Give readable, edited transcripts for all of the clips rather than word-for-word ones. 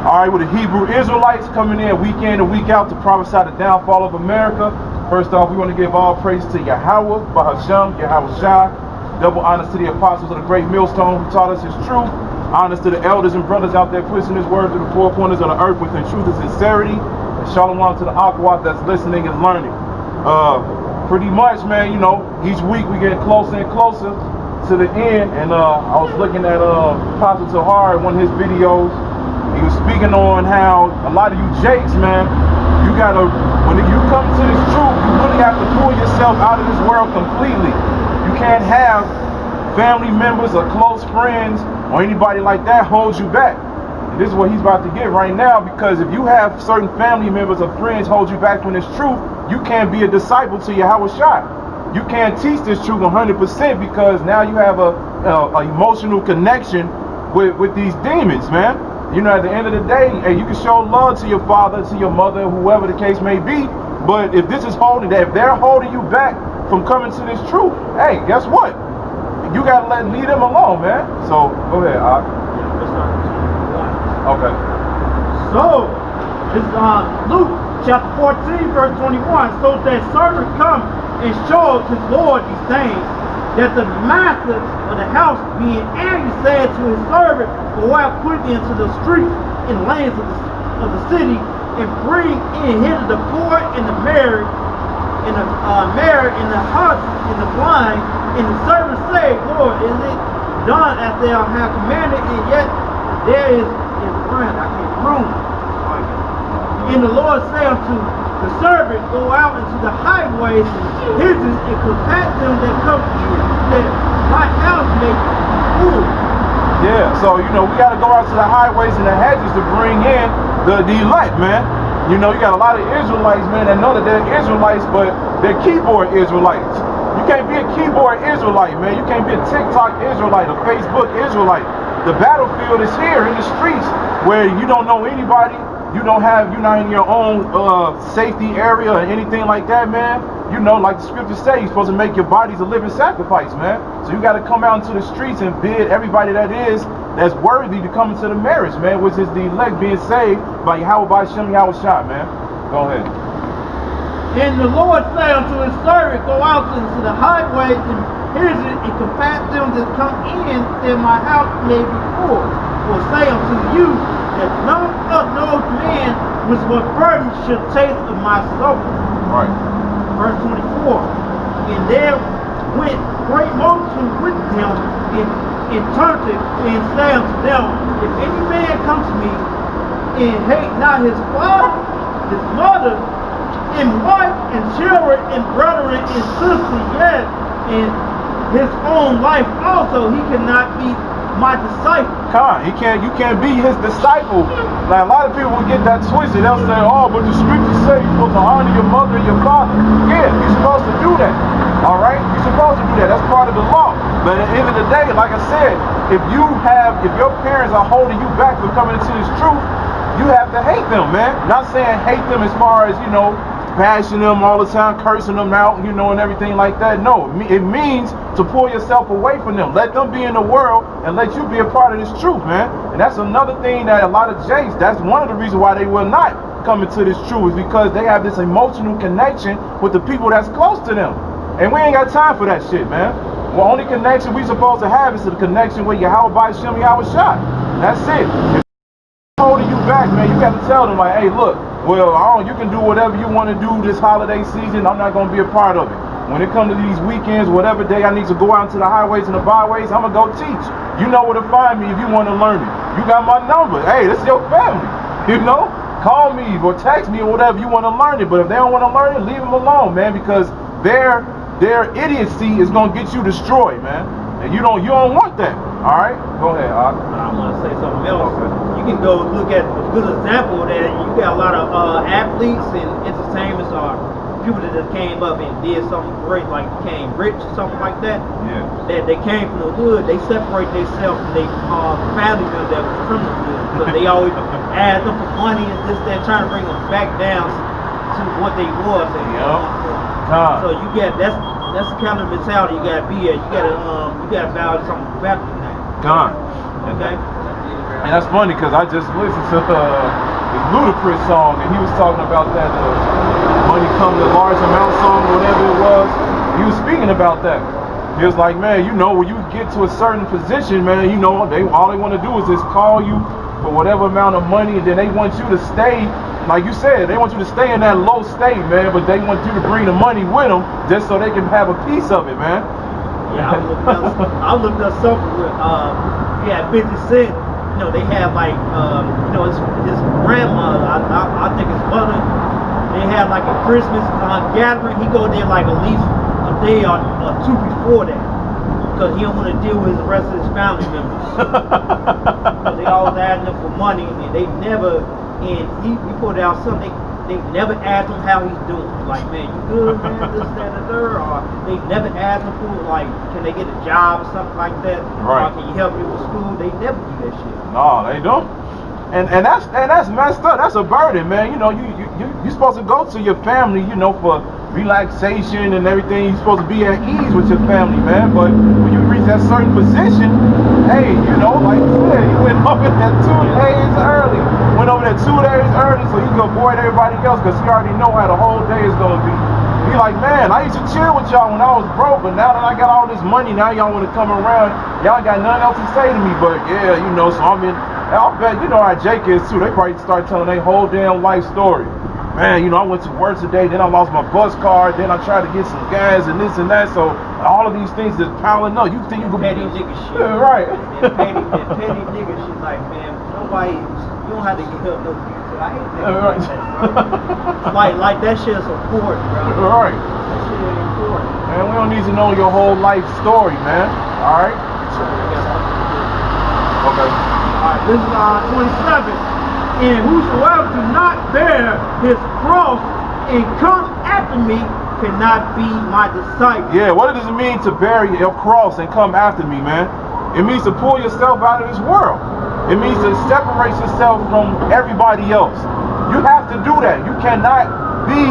All right, with the Hebrew Israelites coming in week and week out to prophesy the downfall of America. First off, we want to give all praise to Yahweh, Bahasham, Yahweh Shai. Double honors to the apostles of the great millstone who taught us his truth. Honors to the elders and brothers out there pushing his word to the four corners of the earth with truth and sincerity. And shalom to the Aqua that's listening and learning. Pretty much, man, you know, each week we get closer and closer to the end. And I was looking at Apostle Tahar in one of his videos. He was speaking on how a lot of you jakes, man, you gotta, when you come to this truth, you really have to pull yourself out of this world completely. You can't have family members or close friends or anybody like that hold you back. And this is what he's about to get right now, because if you have certain family members or friends hold you back from this truth, you can't be a disciple to Yahweh Shai. You can't teach this truth 100% because now you have a emotional connection with these demons, man. You know, at the end of the day, hey, you can show love to your father, to your mother, whoever the case may be. But if this is holding that, if they're holding you back from coming to this truth, hey, guess what? You gotta leave them alone, man. So go ahead, Ak. Okay. So this is Luke chapter 14, verse 21. So that servant come and showed his Lord these things, that the master of the house, being angry, said to his servant, go out quickly into the streets and lanes of the city, and bring in hither the poor and the married, and the married, and the hot, and the blind. And the servant said, Lord, is it done as thou hast commanded? And yet there is room. And the Lord said unto the servant, go out into the highways and hedges and compact them that come in, that my house may be full. Yeah, so you know we got to go out to the highways and the hedges to bring in the elect, man. You know, you got a lot of Israelites, man, that know that they're Israelites, but they're keyboard Israelites. You can't be a keyboard Israelite, man. You can't be a TikTok Israelite, a Facebook Israelite. The battlefield is here in the streets where you don't know anybody. You're not in your own safety area or anything like that, man. You know, like the scriptures say, you're supposed to make your bodies a living sacrifice, man. So you got to come out into the streets and bid everybody that's worthy to come into the marriage, man, which is the elect being saved by Yahweh by Shem Yahweh Shai, man. Go ahead. And the Lord said unto his servant, go out into the highways and hedges and compact them that come in, that my house may be full. For say unto you, that none of those men which were burdened should taste of my supper. Right. Verse 24. And there went great multitude with him, and turned it, and said unto them, if any man come to me, and hate not his father, his mother, and wife, and children, and brethren, and sisters, yes, and his own life also, he cannot be my disciple. You can't be his disciple. Like a lot of people will get that twisted. They'll say, oh, but the scriptures say you're supposed to honor your mother and your father. Yeah, you're supposed to do that. All right? You're supposed to do that. That's part of the law. But at the end of the day, like I said, if your parents are holding you back from coming into this truth, you have to hate them, man. Not saying hate them as far as, you know, bashing them all the time, cursing them out, you know, and everything like that. No, it means to pull yourself away from them. Let them be in the world and let you be a part of this truth, man. And that's another thing that a lot of Jays, that's one of the reasons why they will not come into this truth, is because they have this emotional connection with the people that's close to them. And we ain't got time for that shit, man. The only connection we supposed to have is the connection with Yahweh by Shem Yahweh Shai. That's it. If they're holding you back, man, you got to tell them, like, hey, look, well, you can do whatever you want to do this holiday season. I'm not going to be a part of it. When it comes to these weekends, whatever day I need to go out into the highways and the byways, I'm going to go teach. You know where to find me if you want to learn it. You got my number. Hey, this is your family. You know? Call me or text me or whatever you want to learn it. But if they don't want to learn it, leave them alone, man, because their idiocy is going to get you destroyed, man. And you don't want that. All right? Go ahead, Ak. I want to say something else. Okay. You can go look at a good example of that. You got a lot of athletes and entertainers or people that just came up and did something great, like became rich or something like that. Yeah. That they came from the hood, they separate themselves from their family members that was from the hood. Because they always ask them for money and this, that, trying to bring them back down to what they was. So you get that's the kind of mentality you gotta be at. You gotta value something better than that. Gone. Okay. And that's funny because I just listened to this Ludacris song, and he was talking about that money coming in large amount song, whatever it was. He was speaking about that. He was like, man, you know, when you get to a certain position, man, you know, all they want to do is just call you for whatever amount of money, and then they want you to stay, like you said, they want you to stay in that low state, man, but they want you to bring the money with them just so they can have a piece of it, man. Yeah, I looked up something with, yeah, 50 Cent. You know, they have like, you know, his grandmother, I think his mother, they have like a Christmas gathering. He go there like at least a day or two before that, because he don't want to deal with the rest of his family members. Because they always asking him for money, and they never, and he put out something, they never asked him how he's doing. Like, man, you good, man, this, that, and the third. Or they never asked him for, like, can they get a job or something like that? Right. Or can you help me with school? They never do that shit. No, they don't. And that's messed up. That's a burden, man. You know, you're supposed to go to your family, you know, for relaxation and everything. You're supposed to be at ease with your family, man. But when you reach that certain position, hey, you know, like you said, you went over there 2 days early. Went over there 2 days early so you can avoid everybody else, because you already know how the whole day is going to be. Be like, man, I used to chill with y'all when I was broke, but now that I got all this money, now y'all want to come around. Y'all got nothing else to say to me. But yeah, you know, so I'll bet, you know how Jake is too. They probably start telling their whole damn life story. Man, you know, I went to work today, then I lost my bus card, then I tried to get some gas and this and that. So all of these things is piling up. You think you can petty nigga shit. Yeah, right. That petty nigga shit, like, man, nobody, you don't have to give up no future. I hate niggas Right. like that, bro. like that shit is important, bro. Right. That shit is important. Man, we don't need to know your whole life story, man. All right? Okay. Alright, this is 27. And whosoever do not bear his cross and come after me cannot be my disciple. Yeah, what does it mean to bear your cross and come after me, man? It means to pull yourself out of this world. It means to separate yourself from everybody else. You have to do that. You cannot be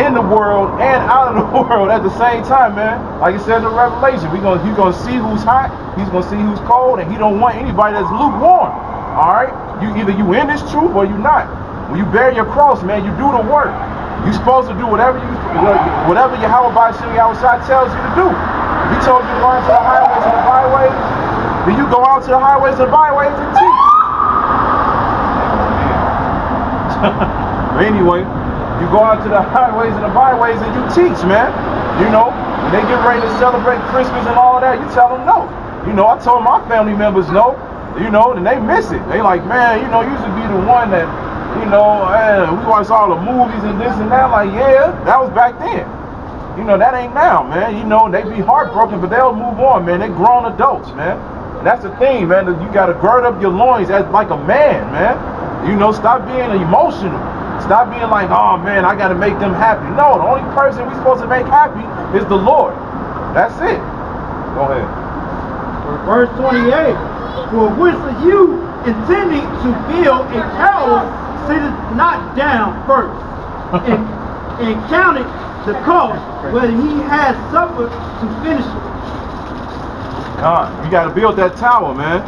in the world and out of the world at the same time, man. Like it says in Revelation, you're gonna see who's hot, he's gonna see who's cold, and he don't want anybody that's lukewarm. Alright? Either you in this truth or you not. When you bear your cross, man, you do the work. You're supposed to do whatever Yahweh tells you to do. If he told you to go out to the highways and the byways, then you go out to the highways and byways and teach. But anyway, you go out to the highways and the byways and you teach, man. You know, when they get ready to celebrate Christmas and all of that, you tell them no. You know, I told my family members no. You know, and they miss it. They like, man, you know, you used to be the one that, you know, we watch all the movies and this and that. Like, yeah, that was back then. You know, that ain't now, man. You know, they be heartbroken, but they'll move on, man. They grown adults, man. And that's the thing, man. You got to gird up your loins as like a man, man. You know, stop being emotional. Stop being like, oh, man, I got to make them happy. No, the only person we're supposed to make happy is the Lord. That's it. Go ahead. Verse 28. For which of you intending to build a tower sitteth not down first and counted the cost whether he has suffered to finish it? You got to build that tower, man.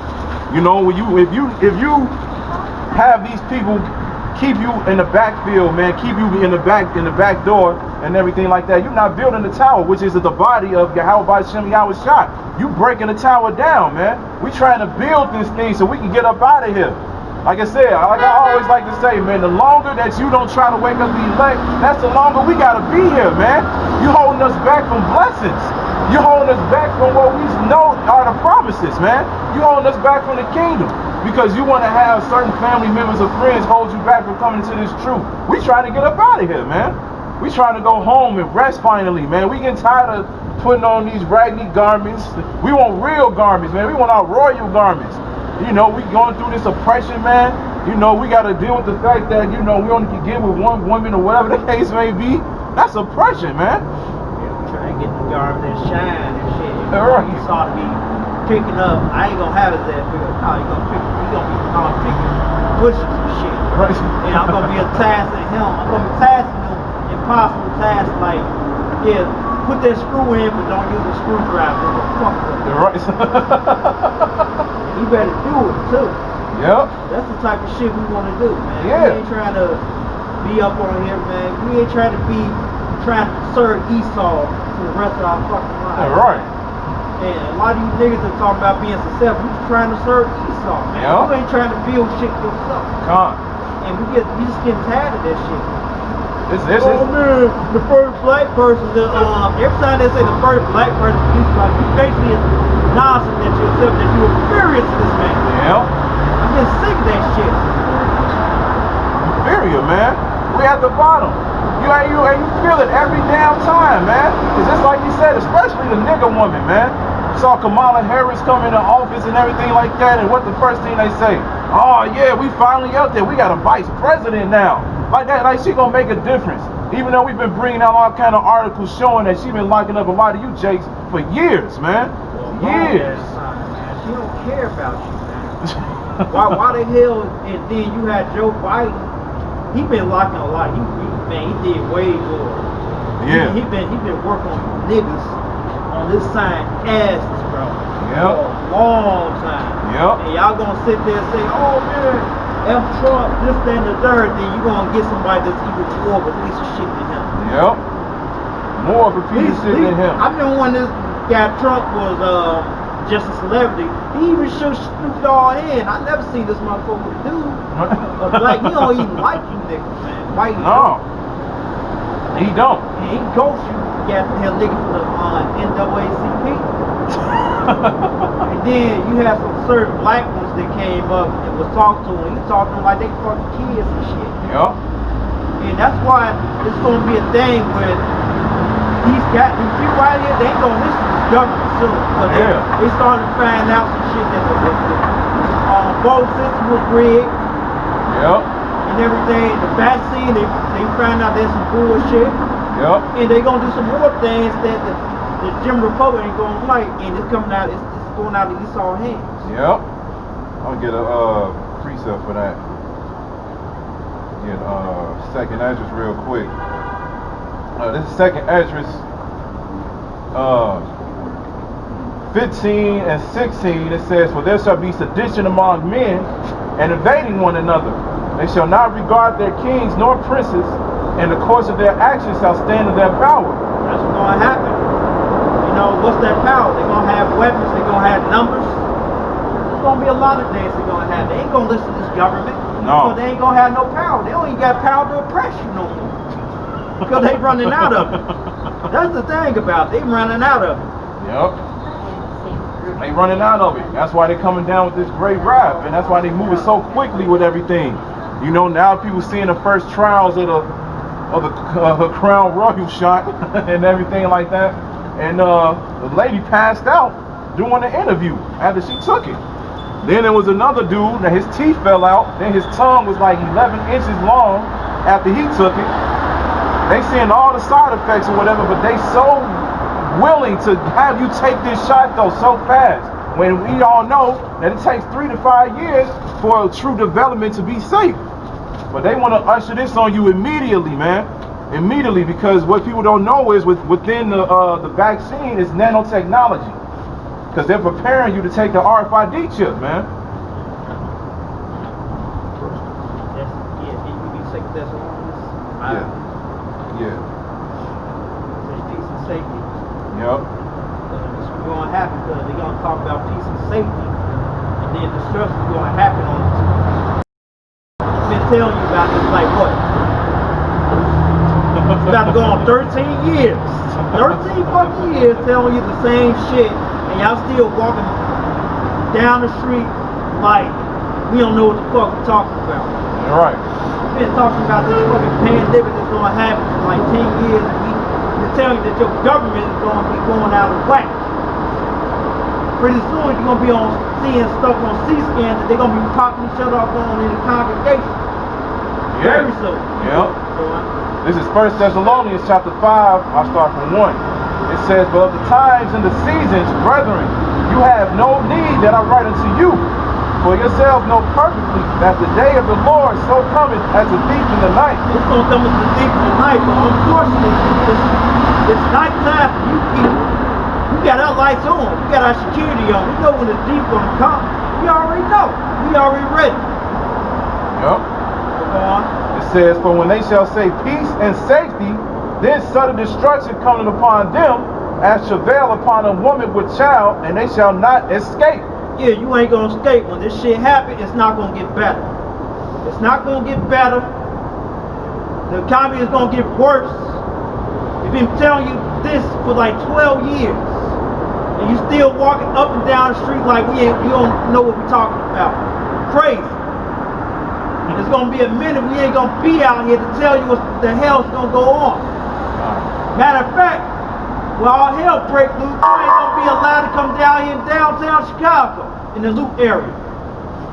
You know, if you have these people keep you in the backfield, man, keep you in the back door and everything like that, you're not building the tower, which is the body of Yahweh Shai. You breaking the tower down, man. We trying to build this thing so we can get up out of here. Like I said, like I always like to say, man, the longer that you don't try to wake up the elect, that's the longer we gotta be here, man. You holding us back from blessings. You holding us back from what we know are the promises, man. You holding us back from the kingdom because you want to have certain family members or friends hold you back from coming to this truth. We trying to get up out of here, man. We trying to go home and rest finally, man. We getting tired of putting on these raggedy garments. We want real garments, man. We want our royal garments. You know, we going through this oppression, man. You know, we got to deal with the fact that, you know, we only can get with one woman or whatever the case may be. That's oppression, man. Trying to get the garments and shine and shit. Right. You saw me picking up. I ain't gonna have it that big. Oh, you gonna be picking bushes and shit. Right. And I'm gonna be a task at him. I'm gonna be tasking him impossible tasks like, yeah, put that screw in, but don't use a screwdriver. Fuck with it. Right. You better do it too. Yep. That's the type of shit we want to do, man. Yeah. We ain't trying to be up on here, man. We ain't trying to serve Esau for the rest of our fucking lives. Yeah, right. And a lot of you niggas that talk about being successful, we just trying to serve Esau, man. Yep. You ain't trying to build shit yourself. Con. And we just getting tired of that shit. This Oh man, the first black person, every time they say the first black person, you basically acknowledging that yourself that you experienced this, man. Yeah. I'm just sick of that shit. Inferior, man. We at the bottom. You feel it every damn time, man. It's just like you said, especially the nigga woman, man. You saw Kamala Harris come into office and everything like that, and what the first thing they say? Oh yeah, we finally up there. We got a vice president now. Like that, like she gonna make a difference. Even though we've been bringing out all kind of articles showing that she been locking up a lot of you jakes for years, man. Years. She don't care about you, man. why the hell? And then you had Joe Biden. He been locking a lot. He did way more. Yeah. He been working on niggas on this side asses, bro. Yep. For a long time. Yep. And y'all gonna sit there and say, oh man, F Trump, this, that, and the third, then you gonna get somebody that's even more of a piece of shit than him. Yep. More of a piece of shit than him. I remember when this guy Trump was just a celebrity, he even shook Snoop Dogg in. I never seen this motherfucker do. Like, he don't even like you niggas, man. Why he No. He don't. And he ghost you, got the hell nigga for the NAACP. And then you have some certain black ones that came up and was talking to him. He talked to them like they fucking kids and shit. Yep. And that's why it's gonna be a thing where these people right here, they ain't gonna listen to the government soon. But they starting to find out some shit that the vote system was rigged. Yep. And everything. The vaccine, they find out there's some bullshit. Yep. And they gonna do some more things that the Jim Republic ain't gonna like, and it's coming out, it's going out of Esau's hands. Yep. I'll get a precept for that. Get second address real quick. This is second address 15 and 16. It says, for there shall be sedition among men and invading one another. They shall not regard their kings nor princes, and the course of their actions shall stand in their power. That's what's gonna happen. You know, what's their power? They're gonna have weapons, they're gonna have numbers. There's gonna be a lot of things they're gonna have. They ain't gonna listen to this government. No. So they ain't gonna have no power. They don't even got power to oppress you no more. Because they running out of it. That's the thing about it. They running out of it. Yep. They running out of it. That's why they coming down with this great rap, and that's why they moving so quickly with everything. You know, now people seeing the first trials of the Crown Royal shot and everything like that. And the lady passed out doing the interview after she took it. Then there was another dude that his teeth fell out. Then his tongue was like 11 inches long after he took it. They seeing all the side effects or whatever, but they so willing to have you take this shot though so fast, when we all know that it takes 3 to 5 years for a true development to be safe. But they want to usher this on you immediately, man. Immediately, because what people don't know is within the vaccine is nanotechnology. Because they're preparing you to take the RFID chip, man. Yeah. Peace and safety. Yep. It's going to happen because they're going to talk about peace and safety, and then destruction is going to happen on it. I've been telling you about this like what? It's about to go on 13 years. 13 fucking years telling you the same shit, and y'all still walking down the street like we don't know what the fuck we're talking about. You're right. We've been talking about this fucking pandemic that's going to happen for like 10 years, and we're telling you that your government is going to be going out of whack. Pretty soon you're going to be seeing stuff on C-SPAN that they're going to be popping each other off on in the congregation. Yeah. Very soon. Yep. This is 1 Thessalonians chapter 5. I'll start from 1. It says, but of the times and the seasons, brethren, you have no need that I write unto you. For yourselves know perfectly that the day of the Lord so cometh as a thief in the night. It's going to come as a thief in the night, but unfortunately, it's nighttime for you people. We got our lights on. We got our security on. We know when the thief going to come. We We already know. We already ready. Yep. Go on. It says, for when they shall say peace and safety, then sudden destruction coming upon them, as travail upon a woman with child, and they shall not escape. Yeah, you ain't gonna escape. When this shit happen, it's not gonna get better. It's not gonna get better. The economy is gonna get worse. We've been telling you this for like 12 years. And you still walking up and down the street like you don't know what we're talking about. Crazy. It's gonna be a minute we ain't gonna be out here to tell you what the hell's gonna go on. Matter of fact, when all hell break loose, you ain't gonna be allowed to come down here in downtown Chicago, in the Loop area.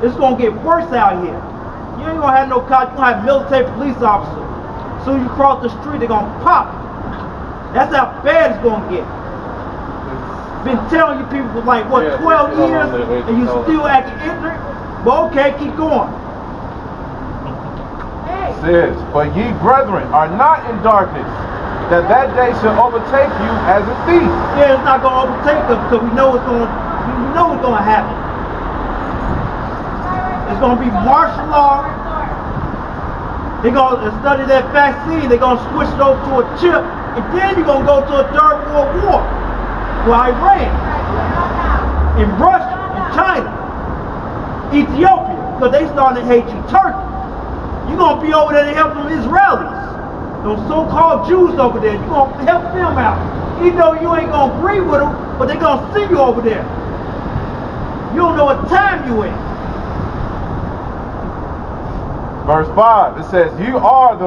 It's gonna get worse out here. You ain't gonna have no cops, you're gonna have military police officers. As soon as you cross the street, they're gonna pop. That's how bad it's gonna get. Been telling you people for like, what, 12 years, and you still acting ignorant? But okay, keep going. It says, but ye brethren are not in darkness, that day shall overtake you as a thief. Yeah, it's not gonna overtake us because we know it's gonna happen. It's gonna be martial law. They're gonna study that vaccine. They're gonna switch it over to a chip, and then you're gonna go to a third world war with Iran, and Russia, and China, Ethiopia, because they starting to hate you. Turkey. You're gonna be over there to help them Israelis. Those so-called Jews over there, you're going to help them out. Even though you ain't going to agree with them, but they're going to see you over there. You don't know what time you in. Verse 5, it says, you are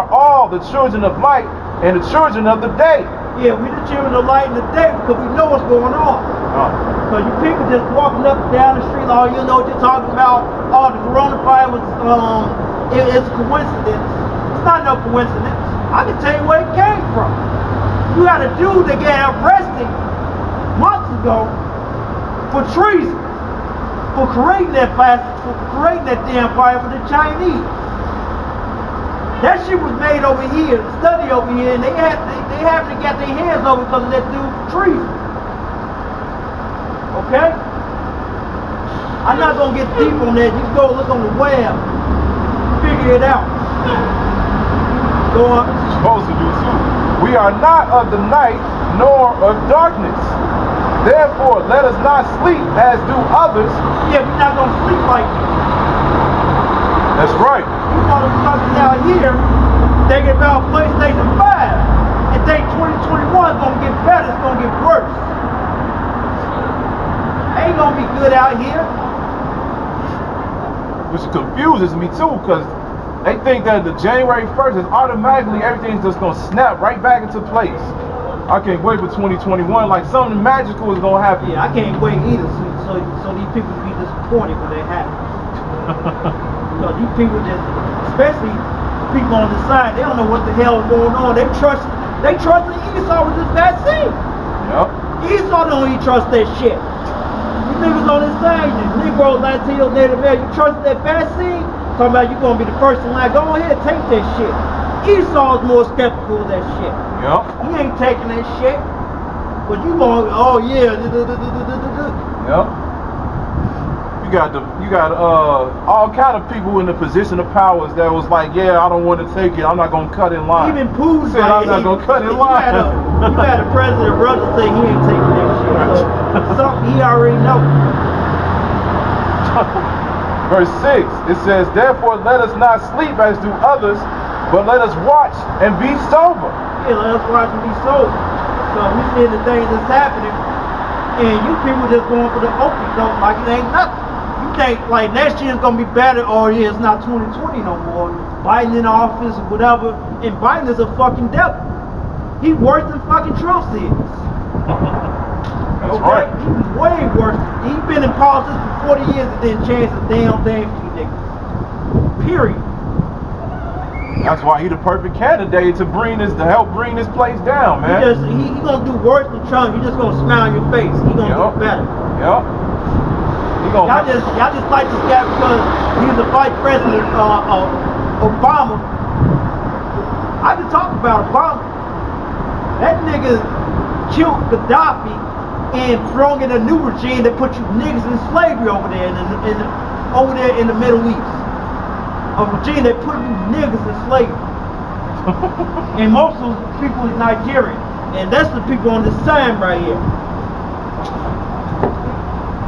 all the children of light and the children of the day. Yeah, we the children of light in the day because we know what's going on. Because you people just walking up and down the street, all you know what you're talking about, all the coronavirus, it's a coincidence. It's not no coincidence. I can tell you where it came from. You had a dude that got arrested months ago for treason, for creating that damn fire for the Chinese. That shit was made over here, studied over here, and they haven't got their hands over because of that dude treason. Okay? I'm not gonna get deep on that. You can go look on the web, figure it out. Go on. Supposed to do too. We are not of the night nor of darkness. Therefore, let us not sleep as do others. Yeah, we're not gonna sleep like you. That's right. You motherfuckers out here thinking about PlayStation 5 and think 2021 is gonna get better. It's gonna get worse. Ain't gonna be good out here. Which confuses me too, because they think that the January 1st is automatically everything's just gonna snap right back into place. I can't wait for 2021. Like something magical is gonna happen. Yeah, I can't wait either. So these people be disappointed when they happen. Because these people just, especially people on the side, they don't know what the hell is going on. They trust Esau with this vaccine. Yep. Esau don't even trust that shit. You niggas on this side, the Negroes, Latinos, Native Americans, you trust that vaccine? Talking about you gonna be the first in line. Go ahead, take that shit. Esau's more skeptical of that shit. Yep. He ain't taking that shit. But you going, oh yeah. Yep. You got all kind of people in the position of powers that was like, yeah, I don't want to take it. I'm not gonna cut in line. Even Pooh said I'm not gonna cut in line. You had a president brother say he ain't taking that shit. So something he already know. Verse 6, it says, therefore let us not sleep as do others, but let us watch and be sober. Yeah, let us watch and be sober. So we see the things that's happening, and you people just going for the open dope like it ain't nothing. You think like next year's gonna be better, or yeah, it's not 2020 no more. Biden in office or whatever, and Biden is a fucking devil. He worse than fucking Trump is. That's okay? right. He's way worse. He's been in politics for 40 years and didn't change a damn thing for you niggas. Period. That's why he the perfect candidate to help bring this place down, man. He gonna do worse than Trump. You just gonna smile on your face. He gonna do better. Yep. Y'all just like this guy because he's the vice president of Obama. I can talk about Obama. That nigga killed Gaddafi and brought in a new regime that put you niggas in slavery over there in the Middle East. A regime that put you niggas in slavery. And most of those people is Nigerian. And that's the people on this sign right here.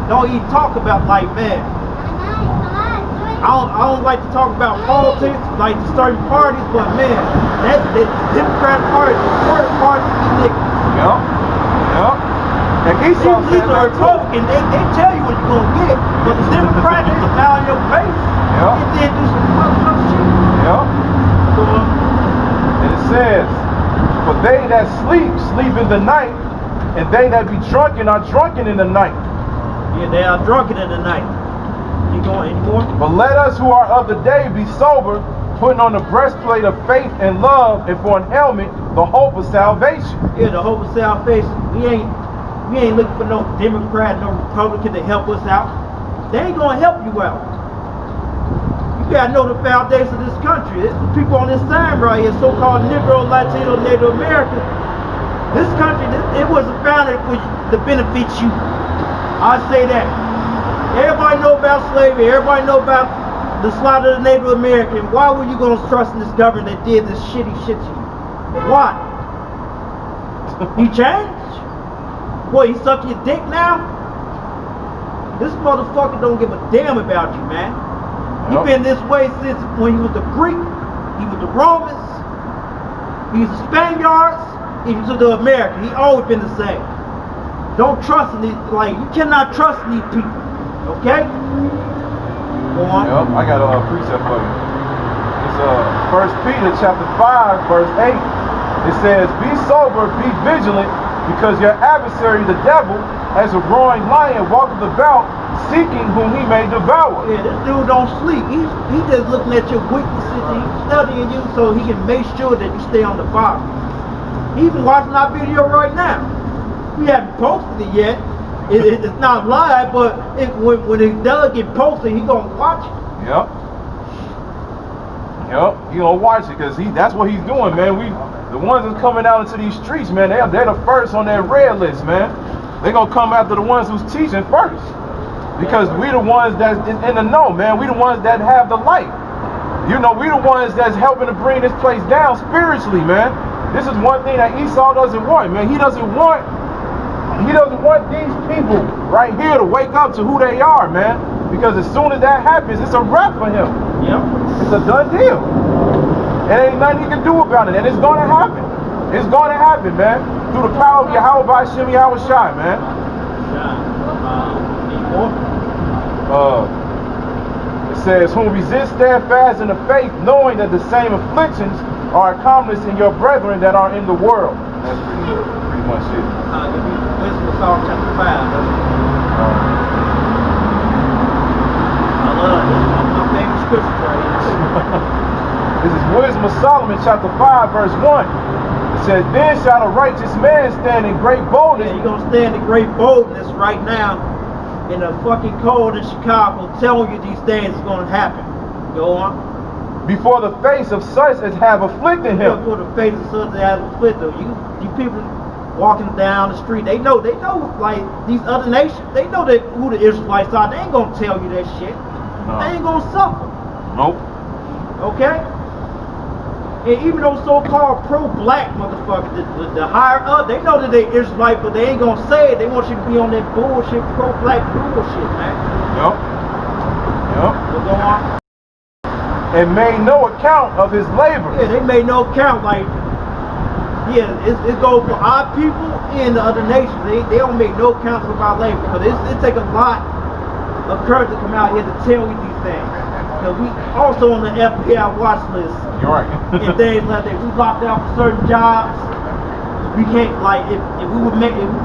Don't even talk about like man. I don't like to talk about politics, like certain parties, but man, that the Democratic Party, the worst party for these niggas. Yep. Yep. And Esau These said are that too. Republican, they tell you what you're gonna get, but the Democrats is now in your face. Yep. And then do some fucked up shit. Yep. So, And it says, for they that sleep, sleep in the night, and they that be drunken are drunken in the night. yeah, they are drunken in the night. You going anymore? But let us who are of the day be sober, putting on the breastplate of faith and love, and for an helmet, the hope of salvation. Yeah, the hope of salvation. We ain't looking for no Democrat, no Republican to help us out. They ain't gonna help you out. You gotta know the foundation of this country. It's the people on this side right here, so-called Negro, Latino, Native American. This country, it wasn't founded to benefit you. I say that. Everybody know about slavery. Everybody know about the slaughter of the Native American. Why were you gonna trust in this government that did this shitty shit to you? Why? He changed? What, he suck your dick now? This motherfucker don't give a damn about you, man. He been this way since when he was the Greek, he was the Romans, he was the Spaniards, he was the American. He always been the same. Don't trust in these, like, you cannot trust in these people, okay? Go on. Yep, I got a precept for you. It's 1 Peter chapter 5, verse 8. It says, be sober, be vigilant, because your adversary, the devil, as a roaring lion, walketh about, seeking whom he may devour. Yeah, this dude don't sleep. He just looking at your weaknesses. He's studying you so he can make sure that you stay on the bottom. He even watching our video right now. We haven't posted it yet. It's not live, but when it does get posted, he gonna watch it. Yep. Yep, he gonna watch it because that's what he's doing, man. The ones that's coming out into these streets, man, they're the first on that red list, man. They're gonna come after the ones who's teaching first. Because we the ones that's in the know, man. We the ones that have the light. You know, we the ones that's helping to bring this place down spiritually, man. This is one thing that Esau doesn't want, man. He doesn't want these people right here to wake up to who they are, man. Because as soon as that happens, it's a wrap for him. Yep. It's a done deal. And ain't nothing he can do about it. And it's gonna happen. It's gonna happen, man. Through the power of Yahweh by Shimmy Shai, man. It says, whom resist steadfast in the faith, knowing that the same afflictions are accomplished in your brethren that are in the world. That's pretty much it. Psalm chapter 5. I love it. This is one of my favorite scriptures right here. This is Wisdom of Solomon chapter 5 verse 1. It says, then shall a righteous man stand in great boldness. Yeah, you're going to stand in great boldness right now in the fucking cold in Chicago telling you these things is going to happen. Go on. Before the face of such as have afflicted him. Before the face of such as have afflicted him. You people walking down the street, they know like these other nations, they know that who the Israelites are. They ain't going to tell you that shit. No. They ain't going to suffer. Nope. Okay? And even those so-called pro-black motherfuckers, the higher up, they know that they Israelite, but they ain't gonna say it. They want you to be on that bullshit, pro-black bullshit, man. Yep. Yep. So go on. And made no account of his labor. Yeah, they made no account. Like, yeah, it goes for our people and the other nations. They don't make no account of our labor, because it take a lot of courage to come out here to tell you these things. Because we also on the FBI watch list. You're right. And things like that. We locked out for certain jobs. We can't, like, if we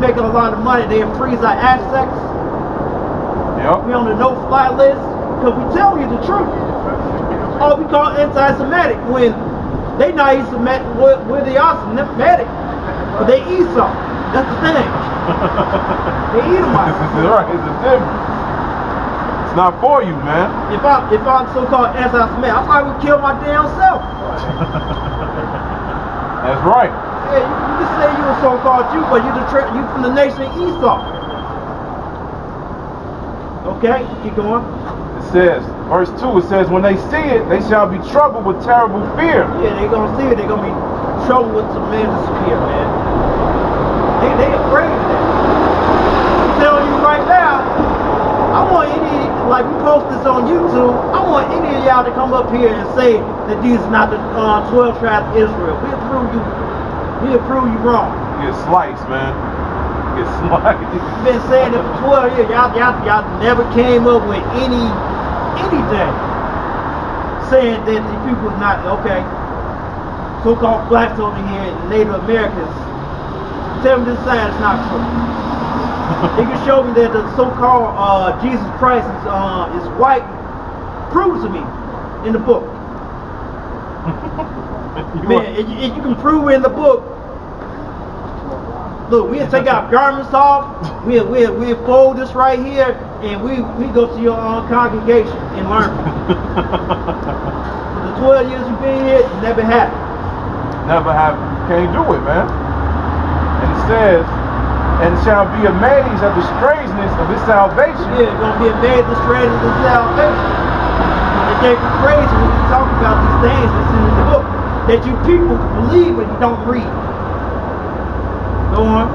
making a lot of money, they'll freeze our assets. Yep. We on the no-fly list because we tell you the truth. Oh, we call anti-Semitic when they not Semitic. Where they are Semitic, but they Esau. That's the thing. They Edomites. Right. It's a difference. It's not for you, man. If I'm so-called anti-Semitic, I might would kill my damn self. That's right. Yeah, you can say you a so-called Jew, but you from the nation of Esau. Okay, keep going. It says, verse 2, it says, when they see it, they shall be troubled with terrible fear. Yeah, they're going to see it. They're going to be troubled with tremendous fear, man. They afraid of that. I'm telling you right now, I want any, like we post this on YouTube, I want any of y'all to come up here and say that these are not the 12 tribes of Israel. We'll prove you wrong. You get sliced, man. You get sliced. You've been saying it for 12 years. Y'all never came up with anything saying that these people is not, okay, so-called blacks over here and Native Americans. Tell me this side is not true. They can show me that the so-called Jesus Christ is white. Prove it to me in the book. Man, if you can prove it in the book, look, we'll take our garments off, we'll fold this right here, and we go to your congregation and learn. For the 12 years you've been here, it never happened. Never happened. Can't do it, man. And it says, and shall be amazed at the strangeness of his salvation. Yeah, going to be amazed at the strangeness of his salvation. It gave you crazy when you talk about these things that's in the book that you people believe but you don't read. Go on.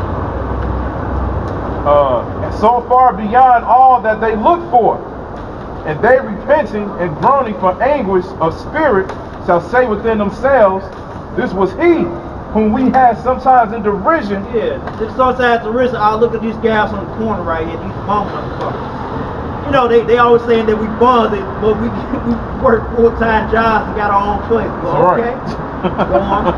And so far beyond all that they look for, and they repenting and groaning for anguish of spirit shall say within themselves, this was he whom we had sometimes in derision. Yeah, sometimes derision. I look at these guys on the corner right here, these bum motherfuckers. You know, they always saying that we bums, but we work full-time jobs and got our own place. Well, okay, right. Go on.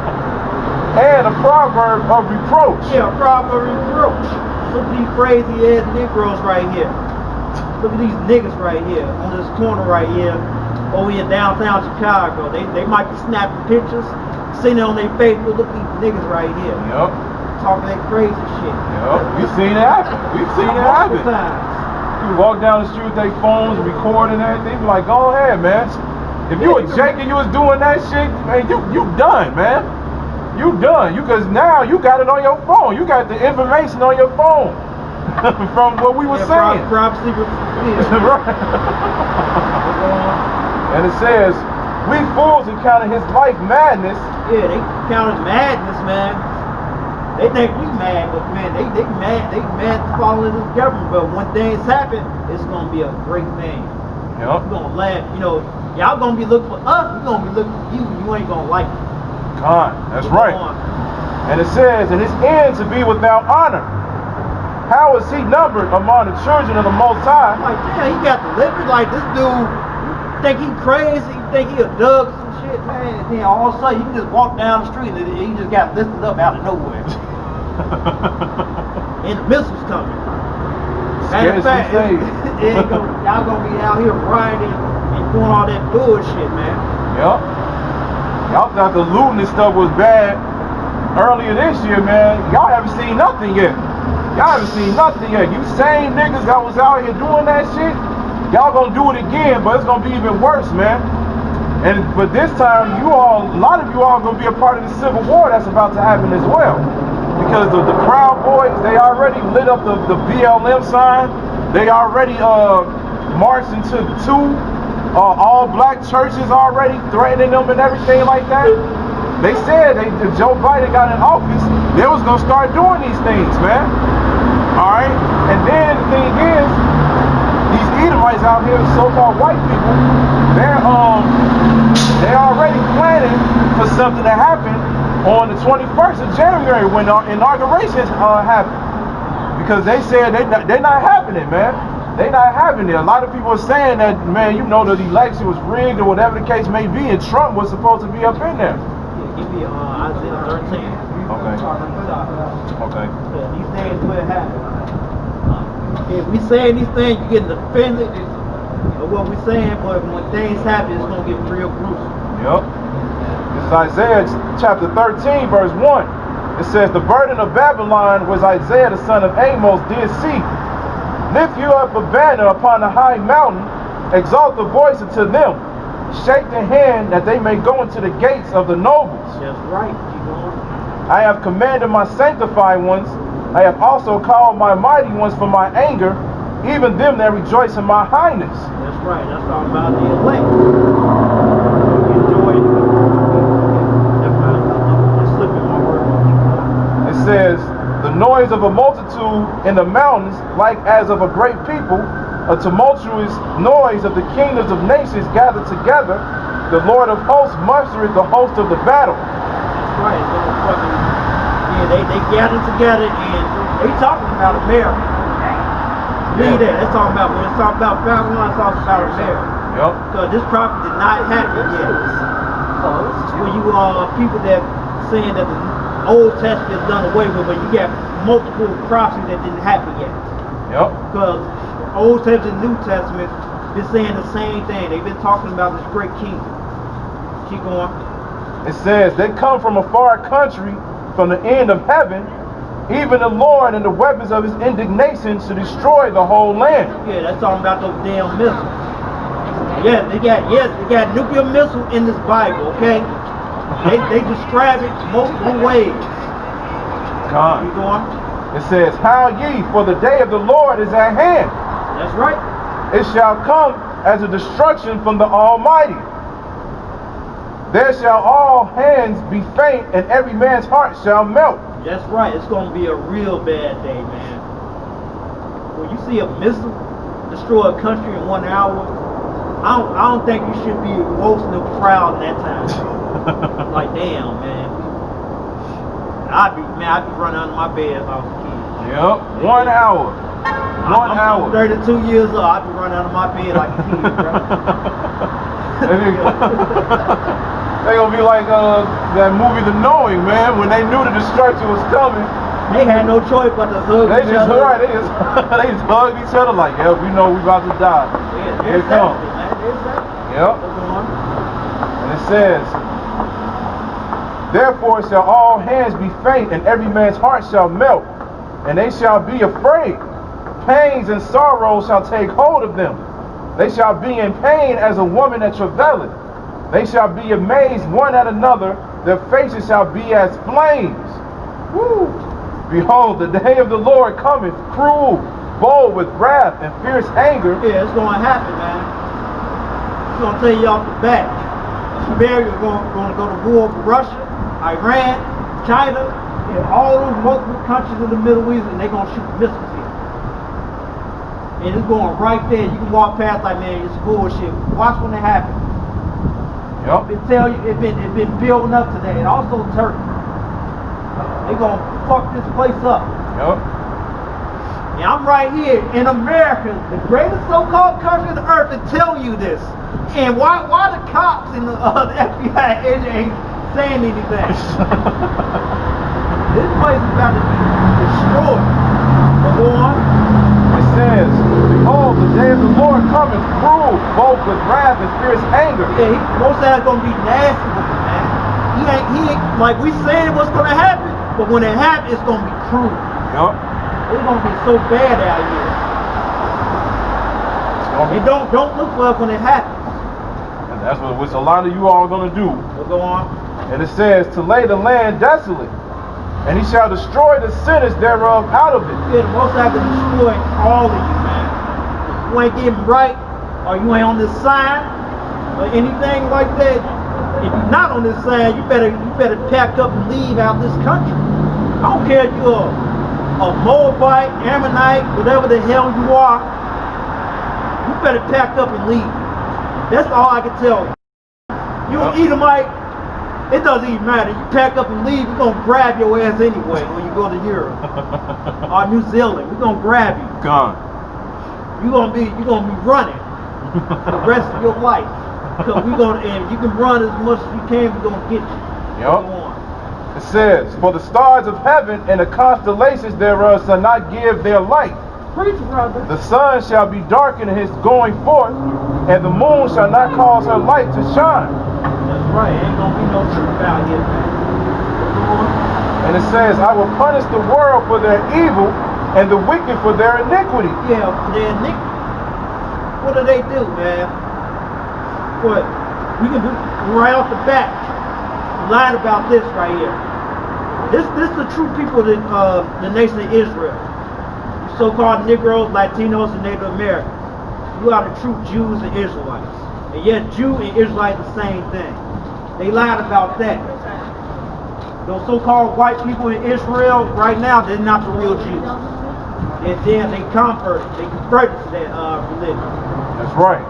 And a proverb of reproach. Yeah, a proverb of reproach. Look at these crazy ass Negroes right here. Look at these niggas right here on this corner right here over in downtown Chicago. They might be snapping pictures, seeing it on their Facebook. Look at these niggas right here. Yep. Talking that crazy shit. Yep. We've seen it happen. We've seen it happen. You walk down the street with their phones, recording everything, be like, go ahead, man. If you were Jake and you was doing that shit, man, you done, man. You done. Because now you got it on your phone. You got the information on your phone from what we were saying. Prophecy. Right. And it says, we fools encounter his life madness. Yeah, they counted madness, man. They think we mad, but man, they mad to follow this government. But when things happen, it's gonna be a great thing. Yep. We're gonna laugh. You know, y'all gonna be looking for us. We're gonna be looking for you. You ain't gonna like it. God, that's right. And it says, and his end to be without honor. How is he numbered among the children of the Most High? I'm like, damn, he got delivered. Like this dude, think he crazy? You think he a Doug some shit, man? And then all of a sudden, you can just walk down the street and he just got lifted up out of nowhere. And the missiles coming. Matter of fact, y'all gonna be out here rioting and doing all that bullshit, man. Yep. Y'all thought the looting and stuff was bad earlier this year, man. Y'all haven't seen nothing yet. Y'all haven't seen nothing yet. You same niggas that was out here doing that shit, y'all gonna do it again, but it's gonna be even worse, man. And but this time, a lot of you all gonna be a part of the civil war that's about to happen as well. Because the Proud Boys, they already lit up the BLM sign. They already marched into the two all black churches already, threatening them and everything like that. They said if Joe Biden got in office, they was gonna start doing these things, man. All right, and then the thing is, these Edomites out here, so-called white people, they're already planning for something to happen on the 21st of January when inaugurations happen. Because they said they're not happening, man. They're not having it. A lot of people are saying that, man, you know, that the election was rigged or whatever the case may be, and Trump was supposed to be up in there. Yeah, give me Isaiah 13. Okay. Okay. These things will happen. If we saying these things, you getting offended of what we saying, but when things happen, it's gonna get real gruesome. Yep. This is Isaiah chapter 13, verse 1. It says, the burden of Babylon was Isaiah the son of Amos did see. Lift you up a banner upon a high mountain, exalt the voice unto them, shake the hand that they may go into the gates of the nobles. That's right. I have commanded my sanctified ones. I have also called my mighty ones for my anger, even them that rejoice in my highness. That's right. That's all about the elect. Enjoy it. I'm slipping my word. It says, the noise of a multitude in the mountains, like as of a great people, a tumultuous noise of the kingdoms of nations gathered together. The Lord of hosts mustereth the host of the battle. That's right. Yeah, they gathered together and they talking about America. Read that. That's talking about, when it's talking about Babylon, it's talking about America. Yep. Because this prophet did not happen yet. When you people that saying that the Old Testament is done away with, but you got multiple prophecies that didn't happen yet. Yep. Because Old Testament and New Testament been saying the same thing. They've been talking about this great kingdom. Keep going. It says, they come from a far country, from the end of heaven, even the Lord and the weapons of his indignation to destroy the whole land. Yeah, that's talking about those damn missiles. Yeah, they got nuclear missile in this Bible, okay? They describe it multiple ways. God. Keep going. It says, howl ye, for the day of the Lord is at hand. That's right. It shall come as a destruction from the Almighty. There shall all hands be faint, and every man's heart shall melt. That's right. It's going to be a real bad day, man. When you see a missile destroy a country in 1 hour, I don't think you should be emotionally proud in that time. Like, damn, man. I'd be running under my bed if I was a kid. Yep. 1 hour. I'm 32 years old. I'd be running under my bed like a kid, bro. They gonna be like that movie The Knowing, man, when they knew the destruction was coming. They had no choice but to hug each other. Right, they just hugged each other like, yeah, we know we about to die. Yeah, here it comes. Yep. And it says, therefore shall all hands be faint, and every man's heart shall melt, and they shall be afraid. Pains and sorrows shall take hold of them. They shall be in pain as a woman that travaileth. They shall be amazed one at another. Their faces shall be as flames. Woo! Behold, the day of the Lord cometh, cruel, bold with wrath and fierce anger. Yeah, it's going to happen, man. It's going to tell you off the bat. America is going to go to war with Russia, Iran, China, and all those multiple countries in the Middle East, and they're going to shoot missiles here. And it's going right there. You can walk past like, man, it's bullshit. Watch when it happens. Yep. It's been building up today, and also Turkey. They're gonna fuck this place up. Yep. And I'm right here in America, the greatest so-called country on the earth, to tell you this. And why the cops and the FBI agent ain't saying anything? This place is about to be destroyed. Go on. It says, behold, the day of the Lord cometh, cruel, both with wrath and fierce anger. Yeah, most of that's gonna be nasty with him, man. He ain't like we saying what's gonna happen, but when it happens, it's gonna be cruel. Yep. It's gonna be so bad out here. And don't look for it when it happens. And that's what a lot of you all are gonna do. We'll go on. And it says, to lay the land desolate, and he shall destroy the sinners thereof out of it. Yeah, the Most High can destroy all of you, man. If you ain't getting right, or you ain't on this side, or anything like that, if you're not on this side, you better pack up and leave out this country. I don't care if you're a Moabite, Ammonite, whatever the hell you are, you better pack up and leave. That's all I can tell you. You're an Edomite, it doesn't even matter. You pack up and leave, we're gonna grab your ass anyway when you go to Europe or New Zealand. We're gonna grab you. Gone. You're gonna be running the rest of your life. Because and you can run as much as you can, we're gonna get you. Yep. It says, for the stars of heaven and the constellations thereof shall not give their light. Preach, brother. The sun shall be darkened in his going forth, and the moon shall not cause her light to shine. That's right. Ain't gonna be no truth out here, man. And it says, I will punish the world for their evil and the wicked for their iniquity. Yeah, for their iniquity. What do they do, man? What? We can do right off the bat. We lied about this right here. This the true people that the nation of Israel. You so-called Negroes, Latinos, and Native Americans. You are the true Jews and Israelites. And yet Jew and Israelite the same thing. They lied about that. Those so-called white people in Israel right now, they're not the real Jews. And then they converted to that religion. That's right.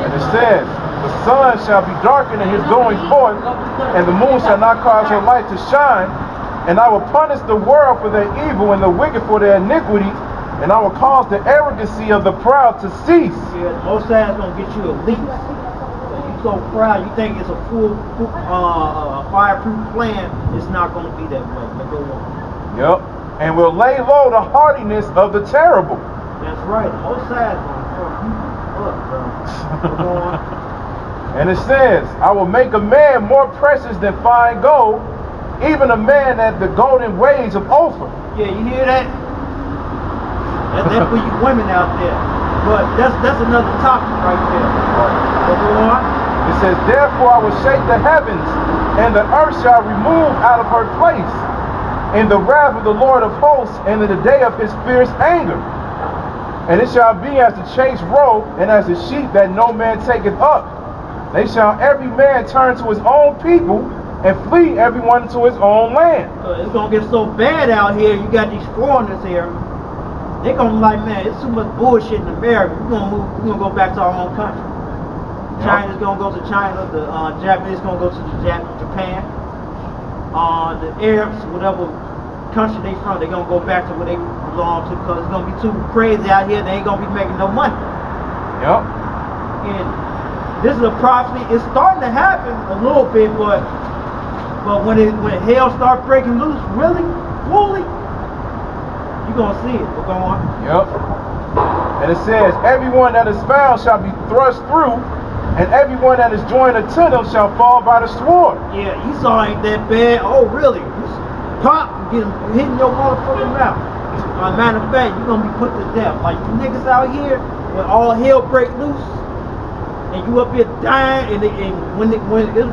And it says, the sun shall be darkened in his going forth, and the moon shall not cause her light to shine. And I will punish the world for their evil and the wicked for their iniquity, and I will cause the arrogancy of the proud to cease. Yeah, the Most High is going to get you at least. You so proud, you think it's a full fireproof plan. It's not going to be that way. But go on. Yep. And will lay low the hardiness of the terrible. That's right. The Most High is going to fuck you up, bro. Go on. And it says, I will make a man more precious than fine gold, even a man at the golden ways of Ophir. Yeah, you hear that? That's for you women out there. But that's another topic right there. So go on. It says, therefore I will shake the heavens, and the earth shall remove out of her place, in the wrath of the Lord of hosts, and in the day of his fierce anger. And it shall be as the chased roe, and as the sheep that no man taketh up. They shall every man turn to his own people, and flee everyone to his own land. It's going to get so bad out here. You got these foreigners here. They're going to be like, man, it's too much bullshit in America. We're going to go back to our own country. China's going to go to China. The Japanese going to go to Japan. The Arabs, whatever country they from, they're going to go back to where they belong to, because it's going to be too crazy out here. They ain't going to be making no money. Yep. And this is a prophecy. It's starting to happen a little bit, but when hell start breaking loose, really, fully, you're gonna see it. We're going on. Yep. And it says, everyone that is found shall be thrust through, and everyone that is joined unto them shall fall by the sword. Yeah, Esau ain't that bad. Oh, really? Pop, hitting your motherfucking mouth. Matter of fact, you're gonna be put to death. Like you niggas out here, when all hell break loose. And you up here dying, and when it's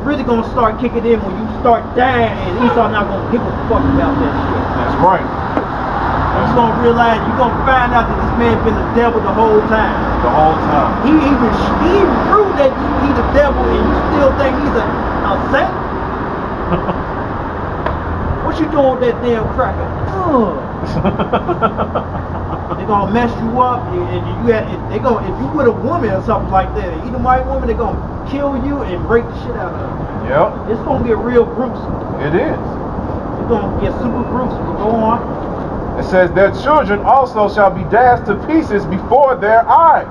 really gonna start kicking in when you start dying, and Esau not gonna give a fuck about that shit. That's right. You're gonna realize, you're gonna find out that this man been the devil the whole time. The whole time. He even proved that he's the devil, and you still think he's a saint? What you doing with that damn cracker? They're gonna mess you up, and if you with a woman or something like that, either white woman, they're gonna kill you and break the shit out of you. Yep. It's gonna get real gruesome. It is. It's gonna get super gruesome. Go on. It says their children also shall be dashed to pieces before their eyes.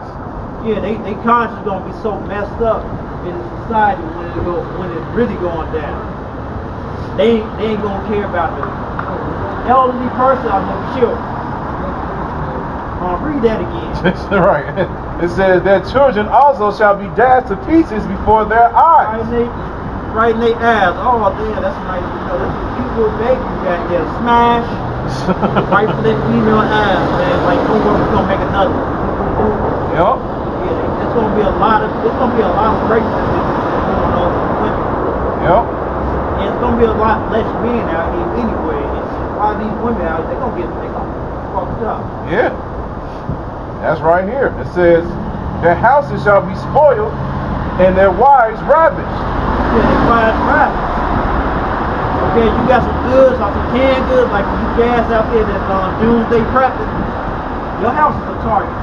Yeah, they conscience gonna be so messed up in society when it's really going down. They ain't gonna care about the elderly person or the children. Read that again. Right. It says their children also shall be dashed to pieces before their eyes. Right in their eyes. Oh, damn, that's nice. You know, that's a cute little baby you got there. Smash. Right for that female eyes, man. Like, oh, we're gonna make another one. Yep. Yeah, it's gonna be a lot of racism going on in the country. Yep. And it's gonna be a lot less men out here anyway. And a lot of these women out here, they're gonna get fucked up. Yeah. That's right here. It says, their houses shall be spoiled, and their wives ravished. Yeah, their wives ravished. Okay, you got some goods, like some canned goods, like you guys out there that's doomsday prepping. Your house is a target.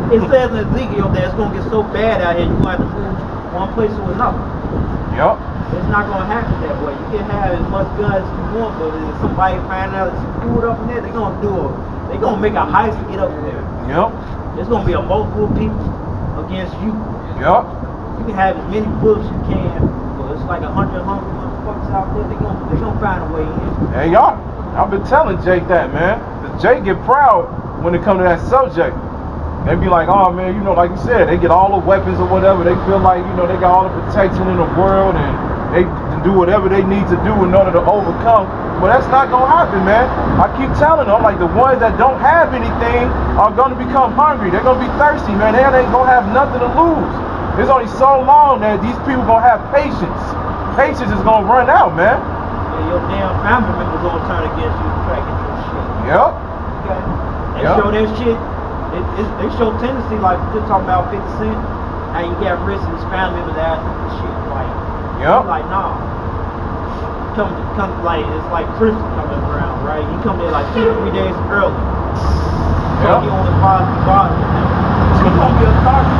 It says in Ezekiel that it's going to get so bad out here, you're going to have to move one place to another. Yep. It's not going to happen that way. You can have as much guns as you want, but if somebody find out there's some food up in there, they're going to do it. They're going to make a heist to get up there. Yep. There's going to be a multiple people against you. Yep. You can have as many bullets as you can, but it's like 100 hungry motherfuckers out there. They're gonna find a way in. Hey, y'all. I've been telling Jake that, man. Jake get proud when it comes to that subject. They be like, oh, man, you know, like you said, they get all the weapons or whatever. They feel like, you know, they got all the protection in the world, and they can do whatever they need to do in order to overcome. But that's not going to happen, man. I keep telling them, like, the ones that don't have anything are going to become hungry. They're going to be thirsty, man. They ain't going to have nothing to lose. There's only so long that these people going to have patience. Patience is going to run out, man. And your damn family members gonna turn against you to try to get your shit. Yep. Okay? They Yep. show that shit. They show tendency like just talking about 50 Cent. How you got rich and his family members asking for shit. Like, Yep. like nah. Come like it's like Christmas coming around, right? You come there like 2-3 days early. So Yep. he only bothers him. He's gonna be a target.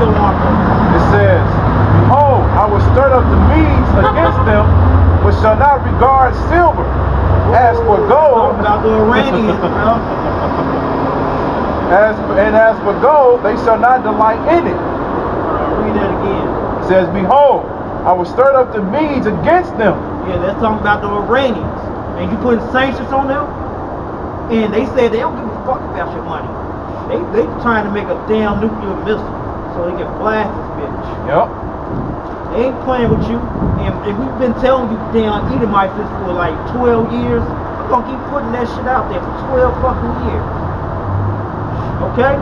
Go on, bro. It says, behold, I will stir up the Medes against them, which shall not regard silver. As for gold, Talking about the Iranians, bro. as for gold, they shall not delight in it. Read that again. It says, behold, I will stir up the Medes against them. Yeah, that's talking about the Iranians. And you putting sanctions on them, and they say they don't give a fuck about your money. They trying to make a damn nuclear missile so they can blast this bitch. Yep. They ain't playing with you. And we've been telling you damn Edomites this for like 12 years. We're gonna keep putting that shit out there for 12 fucking years. Okay?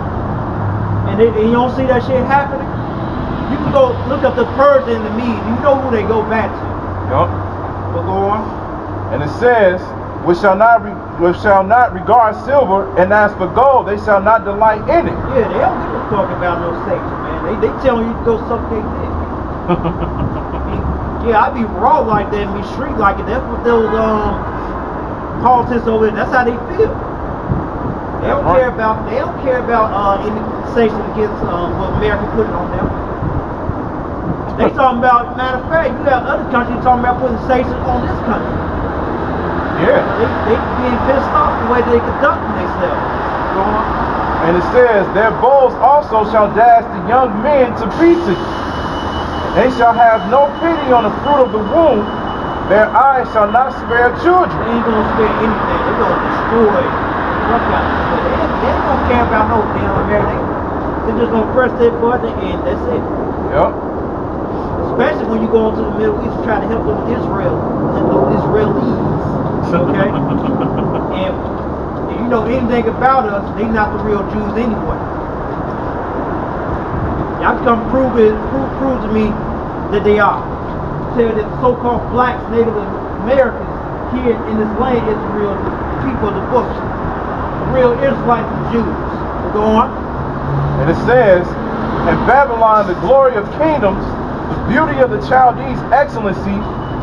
And you don't see that shit happening? You can go look up the Persians and the Medes. You know who they go back to. Yep. But go on. And it says, which shall not regard silver, and as for gold, they shall not delight in it. Yeah, they don't give a fuck about no Satan, man. They telling you to go suck their dick. Yeah, I be raw like that and be street like it. That's what those politicians over there, that's how they feel. They don't care about any sanctions against what America putting on them. They talking about, matter of fact, you have other countries talking about putting sanctions on this country. Yeah. They being pissed off the way they conducting themselves. Go on. And it says, their bows also shall dash the young men to pieces. They shall have no pity on the fruit of the womb. Their eyes shall not spare children. They ain't gonna spare anything. They're gonna destroy. They ain't gonna care about no damn America. They're just gonna press their button and that's it. Yep. Especially when you go into the Middle East to try to help them Israel and those Israelis. Okay? and you know anything about us, they not the real Jews anyway. Y'all come prove to me that they are. Tell that so-called blacks, Native Americans here in this land is the real people of the book. The real Israelites and Jews. Go on. And it says, in Babylon, the glory of kingdoms, the beauty of the Chaldees' excellency,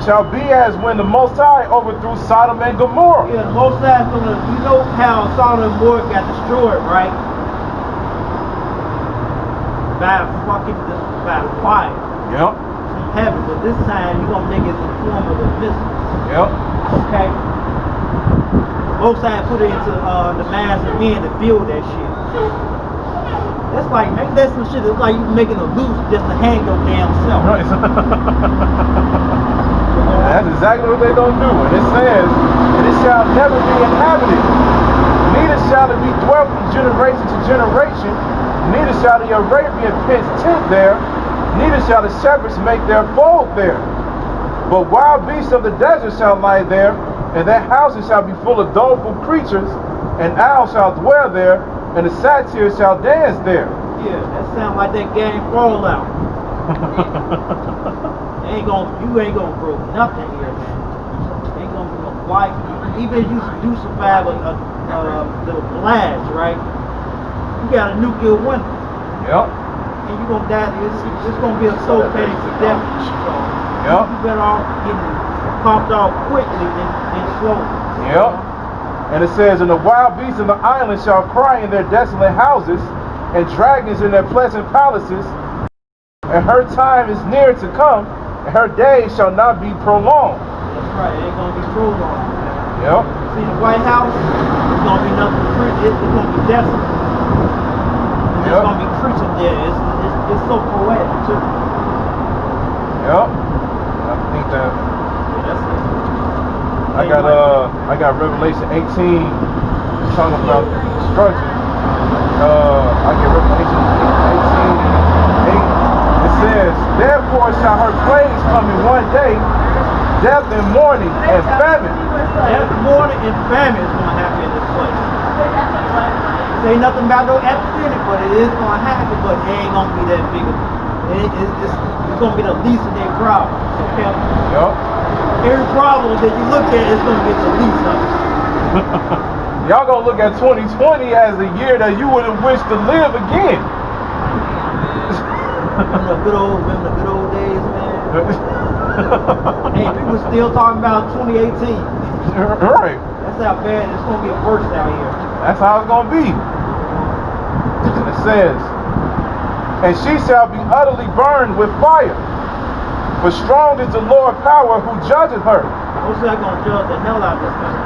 shall be as when the Most High overthrew Sodom and Gomorrah. Yeah, the Most High is gonna, you know how Sodom and Gomorrah got destroyed, right? By fire. Yep. From heaven, but this time you're gonna make it in the form of a missile. Yep. Okay? Most High put it into the minds of men to build that shit. That's like, maybe that's some shit that's like you making a noose just to hang your damn self. Right. That's exactly what they gonna do. And it says, and it shall never be inhabited, neither shall it be dwelt from generation to generation, neither shall the Arabian pitch tent there, neither shall the shepherds make their fold there. But wild beasts of the desert shall lie there, and their houses shall be full of doleful creatures, and owls shall dwell there, and the satyrs shall dance there. Yeah, that sounds like that game Fallout. You ain't gonna grow nothing here, man. Ain't gonna be no life. Even if you do survive the blast, right? You got a nuclear winter. Yep. And you gonna die. It's gonna be a slow pain to death. So Yep. you better off getting pumped off quickly than slowly. Yep. And it says, and the wild beasts of the island shall cry in their desolate houses, and dragons in their pleasant palaces. And her time is near to come, and her days shall not be prolonged. That's right, it ain't gonna be prolonged. Yep. See, the White House, it's gonna be nothing pretty. It's gonna be desolate. There's gonna be creatures there. It's so poetic too. Yep. I think that. Yeah, that's it. I got Revelation 18 talking about destruction. I get Revelation 18:8. It says, therefore shall her plagues come in one day, death and mourning and famine. Death, mourning, and famine is gonna happen in this place. Say nothing about no epidemic, but it is gonna happen. But it ain't gonna be that big. It's gonna be the least of their problem. Okay. Yup. Every problem that you look at is gonna get the least of it. Y'all gonna look at 2020 as a year that you would have wished to live again. Remember the good old days, man. Hey, we were still talking about 2018. Right. That's how bad it's gonna get worse out here. That's how it's gonna be. And it says, and she shall be utterly burned with fire. For strong is the Lord power who judges her. What's that gonna judge the hell out of this country?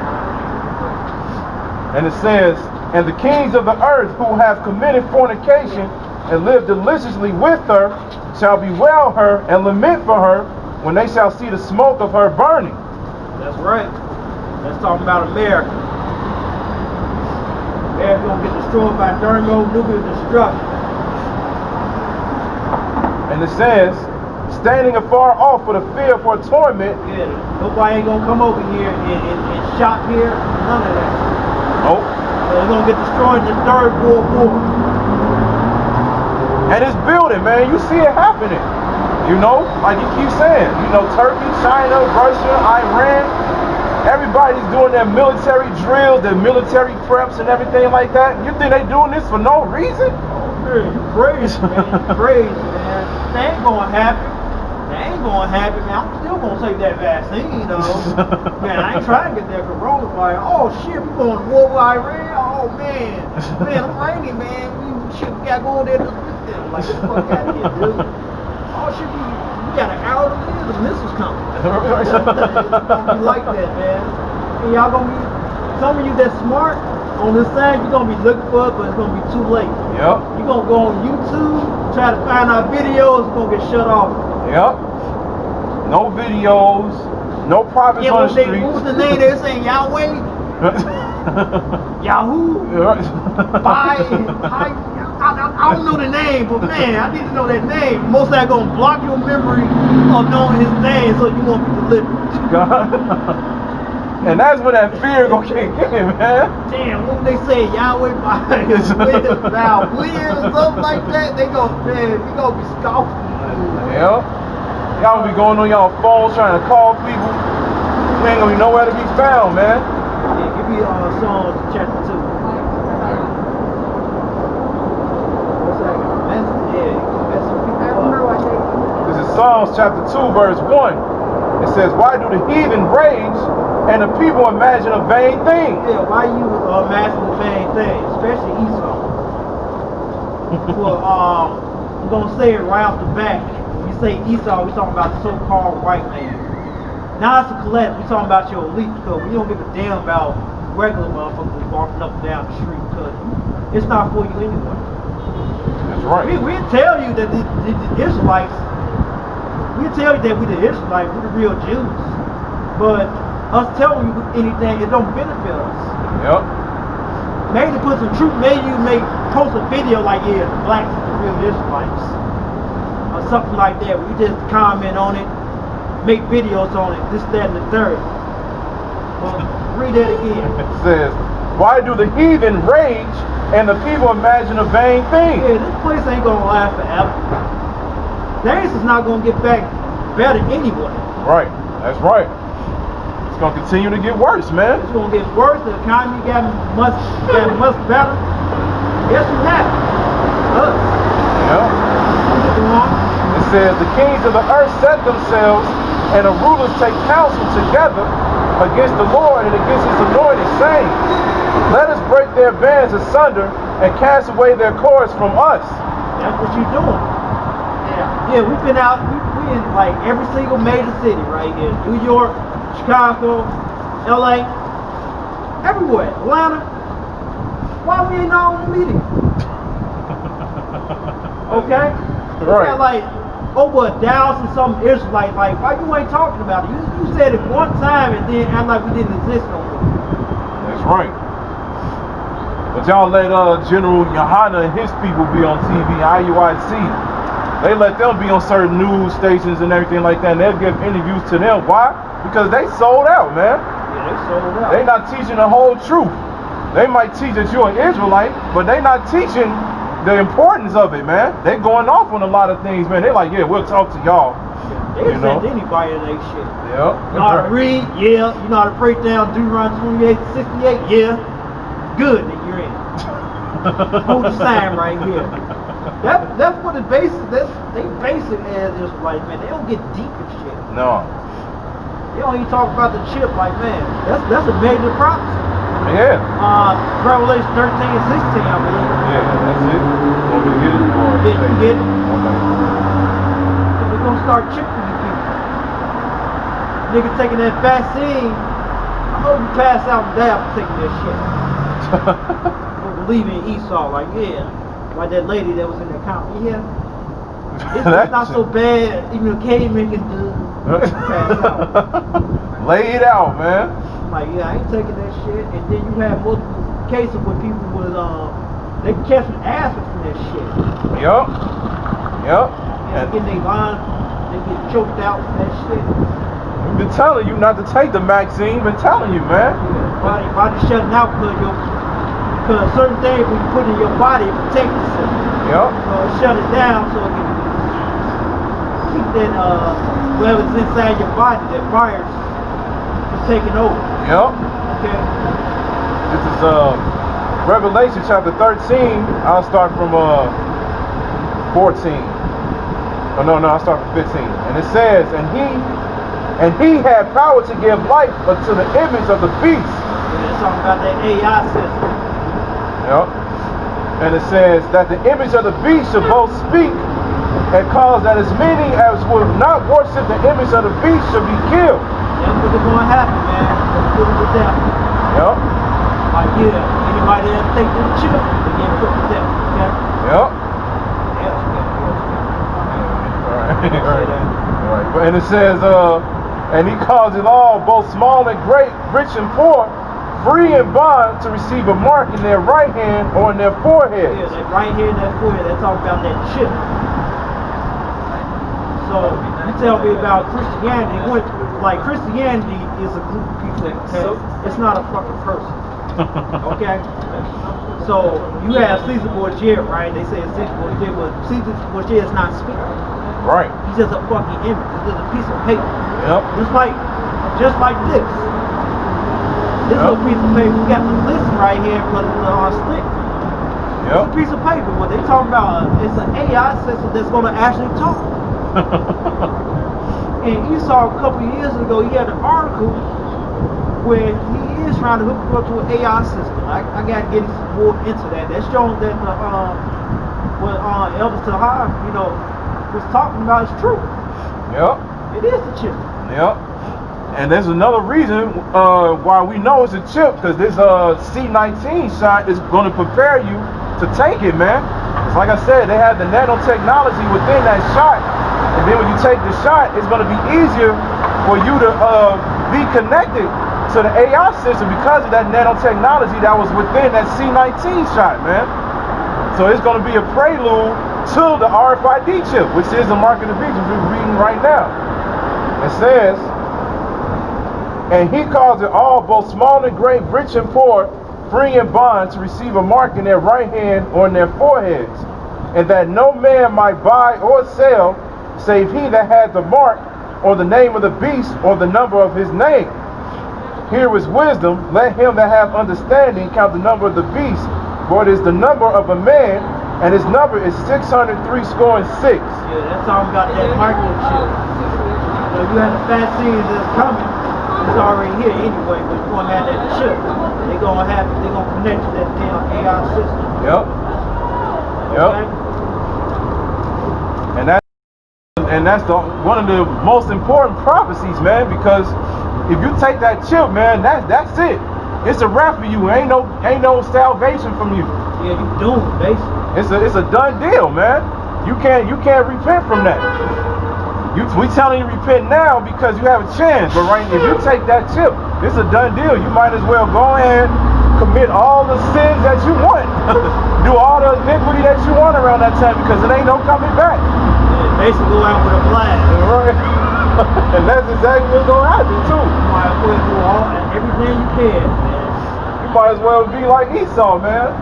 And it says, and the kings of the earth who have committed fornication and lived deliciously with her shall bewail her and lament for her when they shall see the smoke of her burning. That's right. Let's talk about America. America's gonna get destroyed by thermonuclear destruction. And it says, standing afar off for the fear for torment. Yeah, nobody ain't gonna come over here and shop here, none of that. Nope. They're gonna get destroyed in the Third World War. And it's building, man. You see it happening. You know, like you keep saying, you know, Turkey, China, Russia, Iran, everybody's doing their military drills, their military preps and everything like that. You think they doing this for no reason? Man, you crazy, man. Crazy, man. That ain't gonna happen. That ain't gonna happen, man. I'm still gonna take that vaccine, though. Man, I ain't trying to get that coronavirus. Oh shit, we going to war with Iran? Oh man. Man, I'm raining, man. We gotta go in there to like the fuck out of here, dude. Oh shit, we got an hour to live, the missiles coming. It's gonna be like that, man. And y'all gonna be, some of you that's smart on this thing, you're gonna be looking for it, but it's gonna be too late. Yep. You're gonna go on YouTube, try to find our videos, it's gonna get shut off. Yep. No videos, no privates on the street. What was the name they were saying? Yahweh? Yahoo? I don't know the name, but man, I need to know that name. Most likely gonna block your memory of knowing his name so you won't be delivered. God. And that's when that fear gonna kick in, man. Damn, when they say Yahweh by his wind or something like that, they gonna be scoffing. Yeah. Y'all be going on y'all phones trying to call people. You ain't gonna be nowhere to be found, man. Yeah, give me Psalms chapter 2. This is Psalms chapter 2, verse 1. It says, why do the heathen rage and the people imagine a vain thing? Yeah, why you imagine a vain thing, especially Esau? Well, I'm gonna say it right off the bat. When you say Esau, we're talking about the so-called white man. Now it's a collect, we're talking about your elite, because we don't give a damn about regular motherfuckers walking up and down the street, because it's not for you anyway. That's right. We tell you that the Israelites, we tell you that we the Israelites, we the real Jews. But us telling you anything, it don't benefit us. Yep. Maybe to put some truth, maybe you may post a video like, yeah, the blacks are the real Israelites. Or something like that. We just comment on it, make videos on it, this, that, and the third. Well, read that again. It says, why do the heathen rage and the people imagine a vain thing? Yeah, this place ain't gonna last forever. Things is not gonna get back better anyway. Right, that's right. It's gonna continue to get worse, man. It's gonna get worse. The economy got much better. Guess who happened? Us. Yeah. It says the kings of the earth set themselves and the rulers take counsel together against the Lord and against his anointed, saying, let us break their bands asunder and cast away their cords from us. That's what you're doing. Yeah, we've been out, we in like every single major city right here. New York, Chicago, LA, everywhere, Atlanta. Why we ain't all in the meeting? Okay? Right. We got like over 1,000 some Israelites, like why you ain't talking about it? You said it one time and then act like we didn't exist no more. That's right. But y'all let General Yohana and his people be on TV, IUIC. They let them be on certain news stations and everything like that, and they'll give interviews to them. Why? Because they sold out, man. Yeah, they sold out. They not teaching the whole truth. They might teach that you're an Israelite, but they not teaching the importance of it, man. They going off on a lot of things, man. They're like, yeah, we'll talk to y'all. They You know? send anybody to their shit. Yep. You know how to read? Yeah. You know how to break down Deuteronomy 28 68? Yeah. Good that you're in. Hold the sign right here. That's what it bases. They base it as just like, man, they don't get deep and shit. No. They don't even talk about the chip like, man, that's a major prophecy. Yeah. Revelation 13 and 16, I believe. Yeah, that's it. Want me to get it? Yeah, you can get it. Okay. They're gonna start chipping you people. Nigga taking that vaccine. I hope you pass out and die for taking that shit. Don't believe in Esau, like, yeah. Like that lady that was in the county. Yeah. It's not so bad, even a caveman can do. Pass out. Lay it out, man. I'm like, yeah, I ain't taking that shit. And then you have multiple cases where people was they catching acid from that shit. Yup. Yup. Yeah, getting their line, they get choked out from that shit. We've been telling you not to take the vaccine. Been telling you, man. Body shutting out because certain things when you put in your body it protects itself. Yup. So it shut it down so it can keep that whatever's inside your body, that virus from taking over. Yup. Okay. This is Revelation chapter 13. I'll start from 14. Oh no, I'll start from 15. And it says, and he had power to give life unto the image of the beast. Yeah, it's talking about that AI system. Yep. And it says that the image of the beast should both speak and cause that as many as will not worship the image of the beast should be killed. That's what's going to happen, man. Let's put it to death. Yep. Like, yeah, anybody that take this chip, they get put to death, okay? Yep. Yeah. Alright. And it says, and he causes all, both small and great, rich and poor, free and bond, to receive a mark in their right hand or in their forehead. Yeah, that right here, that forehead, they're talking about that chip. So, you tell me about Christianity. Like, Christianity is a group of people, okay? It's not a fucking person. Okay? So, you have Caesar Borgia, right? They say it's Caesar Borgia, but Caesar Borgia is not speaking. Right. He's just a fucking image. He's just a piece of paper. Yep. Just like this. This little piece of paper. We got the list right here, but it's on stick. Yep. It's a piece of paper. What they talking about, it's an AI system that's going to actually talk. And Esau a couple of years ago, he had an article where he is trying to hook you up to an AI system. I got to get more into that. That's showing that what Elder Tahar, was talking about is true. Yep. It is the chip. Yep. And there's another reason why we know it's a chip, because this C-19 shot is going to prepare you to take it, man. It's like I said, they have the nanotechnology within that shot, and then when you take the shot, it's going to be easier for you to be connected to the AI system because of that nanotechnology that was within that C-19 shot, man. So it's going to be a prelude to the RFID chip, which is the mark of the beast, which we're reading right now. It says, and he caused it all, both small and great, rich and poor, free and bond, to receive a mark in their right hand or in their foreheads, and that no man might buy or sell, save he that had the mark, or the name of the beast, or the number of his name. Here is wisdom. Let him that have understanding count the number of the beast, for it is the number of a man, and his number is 603 score and 6. Yeah, that's all about that microchip. So you have the vaccine that's coming. It's already here anyway, but you're gonna have that chip. They're gonna connect to that damn AI system. Yep. Yep. Okay? And that's one of the most important prophecies, man, because if you take that chip, man, that's it. It's a wrap for you. Ain't no salvation from you. Yeah, you doomed, basically. It's a done deal, man. You can't repent from that. We telling you to repent now because you have a chance. But if you take that chip, it's a done deal. You might as well go ahead, commit all the sins that you want, do all the iniquity that you want around that time, because it ain't no coming back. Yeah, basically go out with a blast. Right. And that's exactly what's gonna happen too. You might as well do everything you can, man. You might as well be like Esau, man.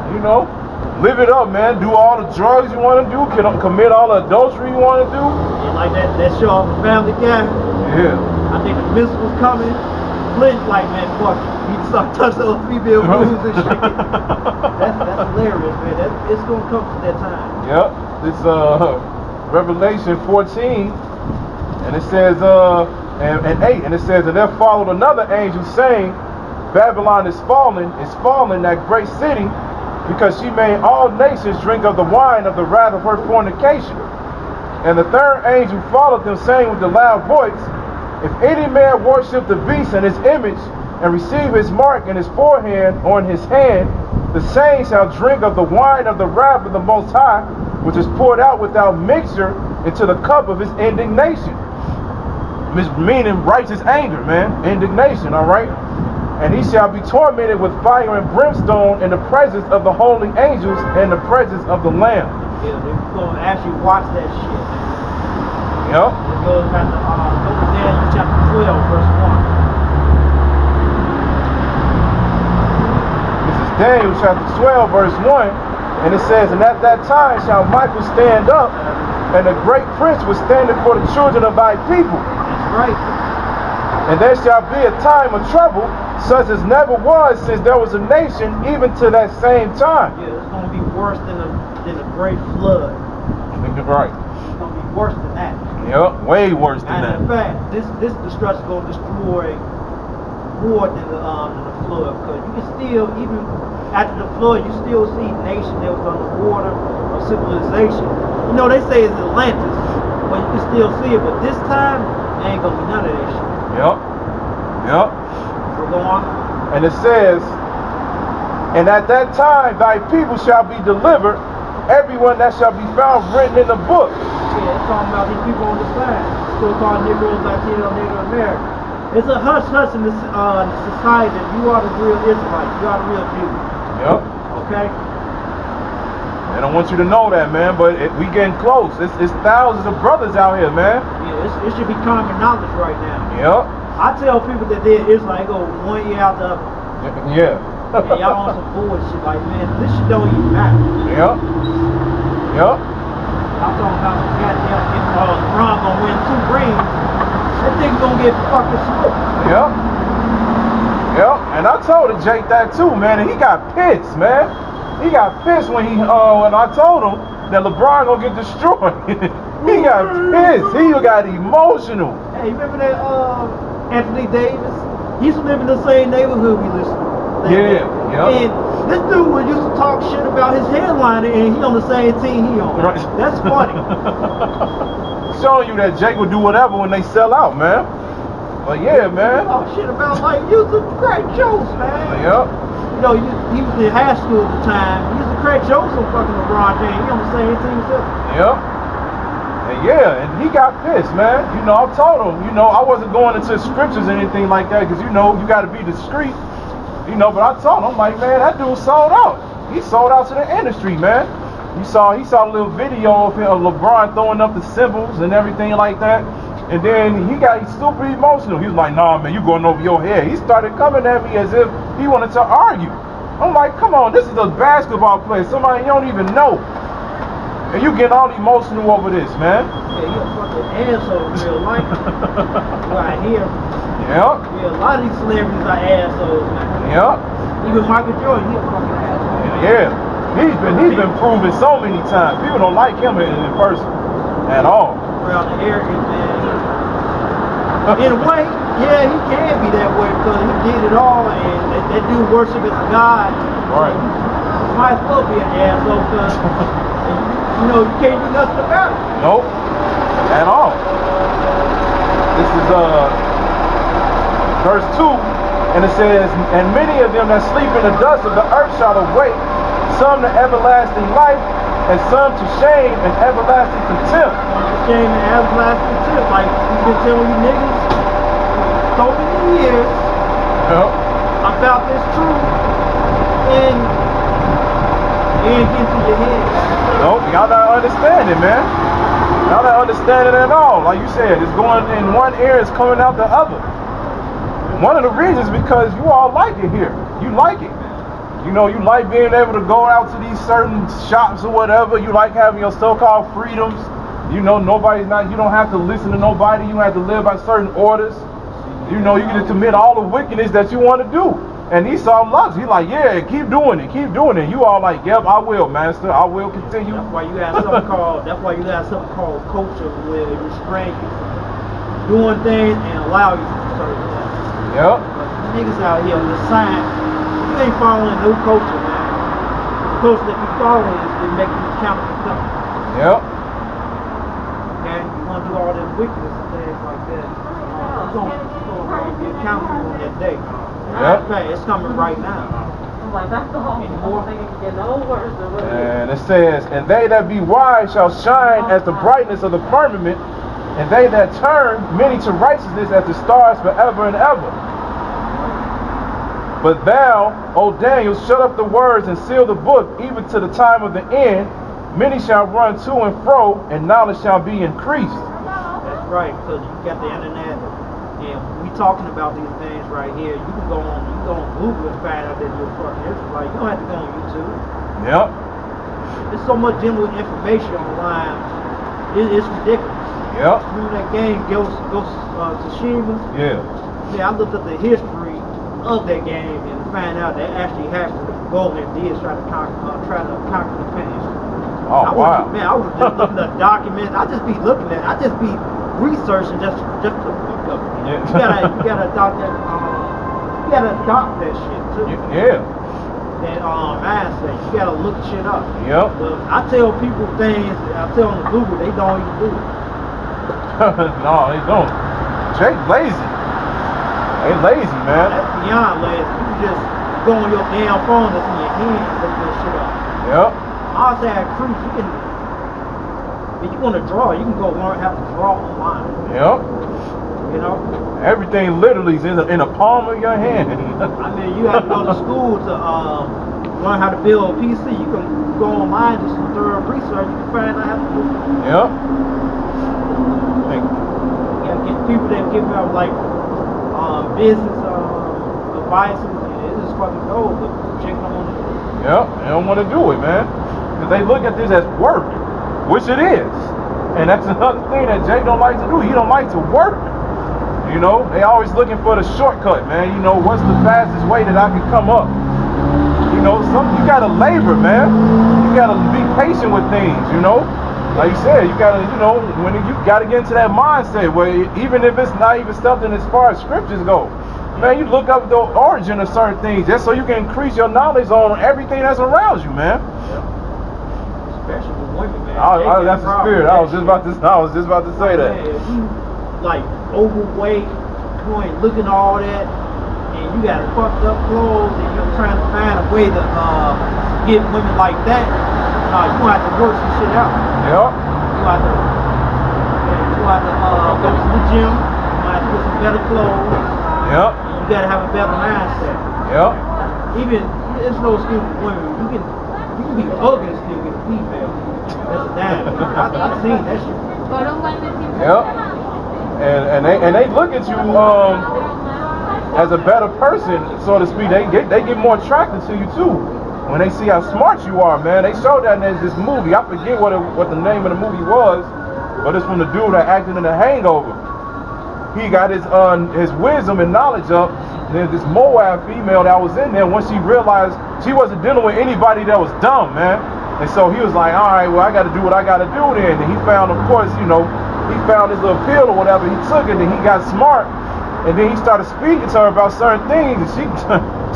Live it up, man. Do all the drugs you want to do. Commit all the adultery you want to do. And like that show on the Family Guy. Yeah. I think the missile was coming. Clint's like, man, fuck it. He start touching those female boobs and shit. That's hilarious, man. It's gonna come to that time. Yep. This Revelation 14, and it says and 8, and it says, and there followed another angel saying, Babylon is fallen, that great city, because she made all nations drink of the wine of the wrath of her fornication. And the third angel followed them, saying with a loud voice, if any man worship the beast and his image, and receive his mark in his forehead or in his hand, the same shall drink of the wine of the wrath of the Most High, which is poured out without mixture into the cup of his indignation. Meaning righteous anger, man. Indignation, all right? And he shall be tormented with fire and brimstone in the presence of the holy angels and the presence of the Lamb. Yeah, they're going to actually watch that shit. Yep. It goes back to Daniel chapter 12, verse 1. This is Daniel chapter 12, verse 1. And it says, and at that time shall Michael stand up, and the great prince was standing for the children of thy people. That's right. And there shall be a time of trouble, such as never was since there was a nation, even to that same time. Yeah, it's going to be worse than a great flood. Right. It's going to be worse than that. Yep, way worse than that. And in fact, this destruction is going to destroy more than the flood, because you can still, even after the flood, you still see nations that was on the border of civilization. You know, they say it's Atlantis, but you can still see it. But this time, there ain't gonna be none of that shit. Yep. Yep. So go on. And it says, and at that time thy people shall be delivered, everyone that shall be found written in the book. Yeah, it's talking about these people on the side, so-called Negroes, Latinos, Native Americans. It's a hush-hush in the society that you are the real Israelite, you are the real Jew. Yep. Okay? And I want you to know that, man, but we getting close. It's thousands of brothers out here, man. Yeah, it should be common knowledge right now. Yep. I tell people that they're Israelite, go 1 year out the other. Yeah. And y'all on some bullshit, like, man, this shit don't even matter. Yep. Yep. I'm talking about some goddamn if LeBron gonna win 2 rings, that thing's gonna get fucking smoked. Yep. Yep. And I told Jake that too, man, and he got pissed, man. He got pissed when I told him that LeBron gonna get destroyed. He got pissed. He got emotional. Hey, you remember that Anthony Davis? He used to live in the same neighborhood we listen to. Yeah. Yep. And this dude used to talk shit about his headliner, and he on the same team he on. Right. That's funny. Showing you that Jake will do whatever when they sell out, man. But yeah, man. Oh shit about like you used to crack jokes, man. Yep. You know, he was in high school at the time. He used to crack jokes on fucking LeBron James. He on the same team as him. Yep. And yeah, and he got pissed, man. You know, I told him, you know, I wasn't going into scriptures or anything like that, because you know, you got to be discreet. You know, but I told him, I'm like, man, that dude sold out. He sold out to the industry, man. He saw a little video of LeBron throwing up the symbols and everything like that. And then he got super emotional. He was like, nah, man, you going over your head. He started coming at me as if he wanted to argue. I'm like, come on, this is a basketball player, somebody you don't even know. And you getting all emotional over this, man. Yeah, you a fucking asshole in real life. Right here. Yeah. Yeah, a lot of these celebrities are assholes, man. Yeah. Even Michael Jordan, he a fucking asshole. Yeah. He's been proven so many times. People don't like him in person at all. Well, the arrogant man. In a way, yeah, he can be that way because he did it all, and that dude worship as a god. Right. He might as well be an asshole because you know you can't do nothing about it. Nope. At all. This is verse 2, and it says, and many of them that sleep in the dust of the earth shall awake, some to everlasting life, and some to shame and everlasting contempt. Shame and everlasting contempt, like you've been telling you niggas so many years about this truth, and it ain't getting to your head. Nope, y'all not understanding, man. Y'all not understanding at all. Like you said, it's going in one ear, it's coming out the other. One of the reasons is because you all like it here. You like it. You know, you like being able to go out to these certain shops or whatever. You like having your so-called freedoms. You know, you don't have to listen to nobody. You don't have to live by certain orders. You know, you can commit all the wickedness that you want to do. And Esau loves it. He's like, yeah, keep doing it, keep doing it. You all like, yep, I will, master. I will continue. That's why you have something called culture, where it restrains you from doing things and allow you to do certain things. Yep. But niggas out here on the sign, you ain't following no culture, man. The culture that you following is to make you account for something. Yep. Okay? You want to do all this wickedness and things like that. You're going to be accountable on that day. Yep. Okay, it's coming right now. I'm like, that's the whole thing. It's getting no worse than what it is. And it says, and they that be wise shall shine as the brightness of the firmament, and they that turn many to righteousness as the stars forever and ever. But thou, O Daniel, shut up the words and seal the book, even to the time of the end. Many shall run to and fro, and knowledge shall be increased. That's right, because you got the internet, and we talking about these things right here. You can go on Google and find out that you're a fucking Israelite. You don't have to go on YouTube. Yep. There's so much general information online. It's ridiculous. Yep. Remember that game, Ghost Tsushima? Yeah. Yeah, I looked at the history of that game and find out that actually happened. Golden did try to conquer the past. Oh, wow. I was just looking at documents. I just be looking at. I just be researching just to look up. Yeah. You gotta adopt that. You gotta adopt that shit too. Yeah. That mindset. You gotta look shit up. Yep. But I tell people things. I tell them to Google. They don't even do it. No, they don't. Jake lazy. They lazy, man. That's beyond lazy. You just go on your damn phone that's in your hand and look this shit up. Yep. I was at cruise. You can, if you want to draw, you can go learn how to draw online. Yep. You know. Everything literally is in the palm of your hand. I mean, you have to go to school to learn how to build a PC. You can go online, do some thorough research. You can find out how to do it. Yep. You gotta get people that give out like business advice. It's just fucking gold, but checking on it. Yep. They don't want to do it, man. Because they look at this as work, which it is. And that's another thing that Jake don't like to do. He don't like to work. You know, they always looking for the shortcut, man. You know, what's the fastest way that I can come up? You know, you gotta labor, man. You gotta be patient with things, you know. Like you said, you gotta, you know, when you gotta get into that mindset where even if it's not even something as far as scriptures go, man, you look up the origin of certain things just so you can increase your knowledge on everything that's around you, man. Especially with women, man. That's the spirit. I was just about to say that. Man, if you like overweight, you ain't looking all that, and you got fucked up clothes, and you're trying to find a way to get women like that, you gonna have to work some shit out. Yep. You have to go to the gym. You have to put some better clothes. Yep. You gotta have a better mindset. Yep. Even it's no excuse for women. You can be ugly and still get a female. That's a dime. I've seen that shit. Yep. And they look at you as a better person, so to speak. They get more attracted to you too when they see how smart you are, man. They showed that in this movie. I forget what the name of the movie was, but it's from the dude that acted in The Hangover. He got his wisdom and knowledge up. There's this Moab female that was in there. Once she realized she wasn't dealing with anybody that was dumb, man. And so he was like, all right, well, I got to do what I got to do then. And he found, of course, you know, he found his little pill or whatever. He took it and he got smart. And then he started speaking to her about certain things. And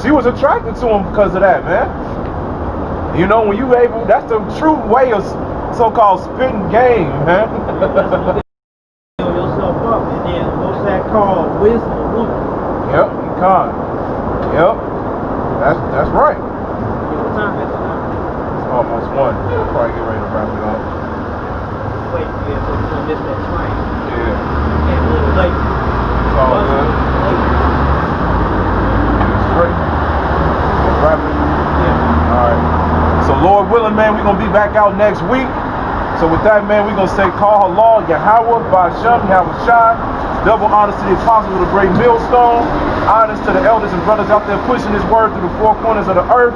she was attracted to him because of that, man. You know, when you able, that's the true way of so-called spitting game, man. Build yourself up, and then what's that called? Wisdom of woman. Yep, kind. Yep. That's right. What time is it now? It's almost 1. We'll probably get ready to wrap it up. Wait, yeah, so you're gonna miss that train. Yeah. And a little late. It's all good. Straight. We'll wrap it. Yeah. All right. So Lord willing, man, we're going to be back out next week. So with that, man, we're going to say, call Allah, Yahweh, Ba'ashem, Yahweh Shai. Double honors to the apostles of the great millstone. Honors to the elders and brothers out there pushing this word through the four corners of the earth.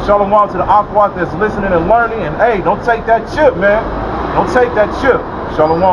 Shalom to the Aquat that's listening and learning. And hey, don't take that chip, man. Don't take that chip. Shalom.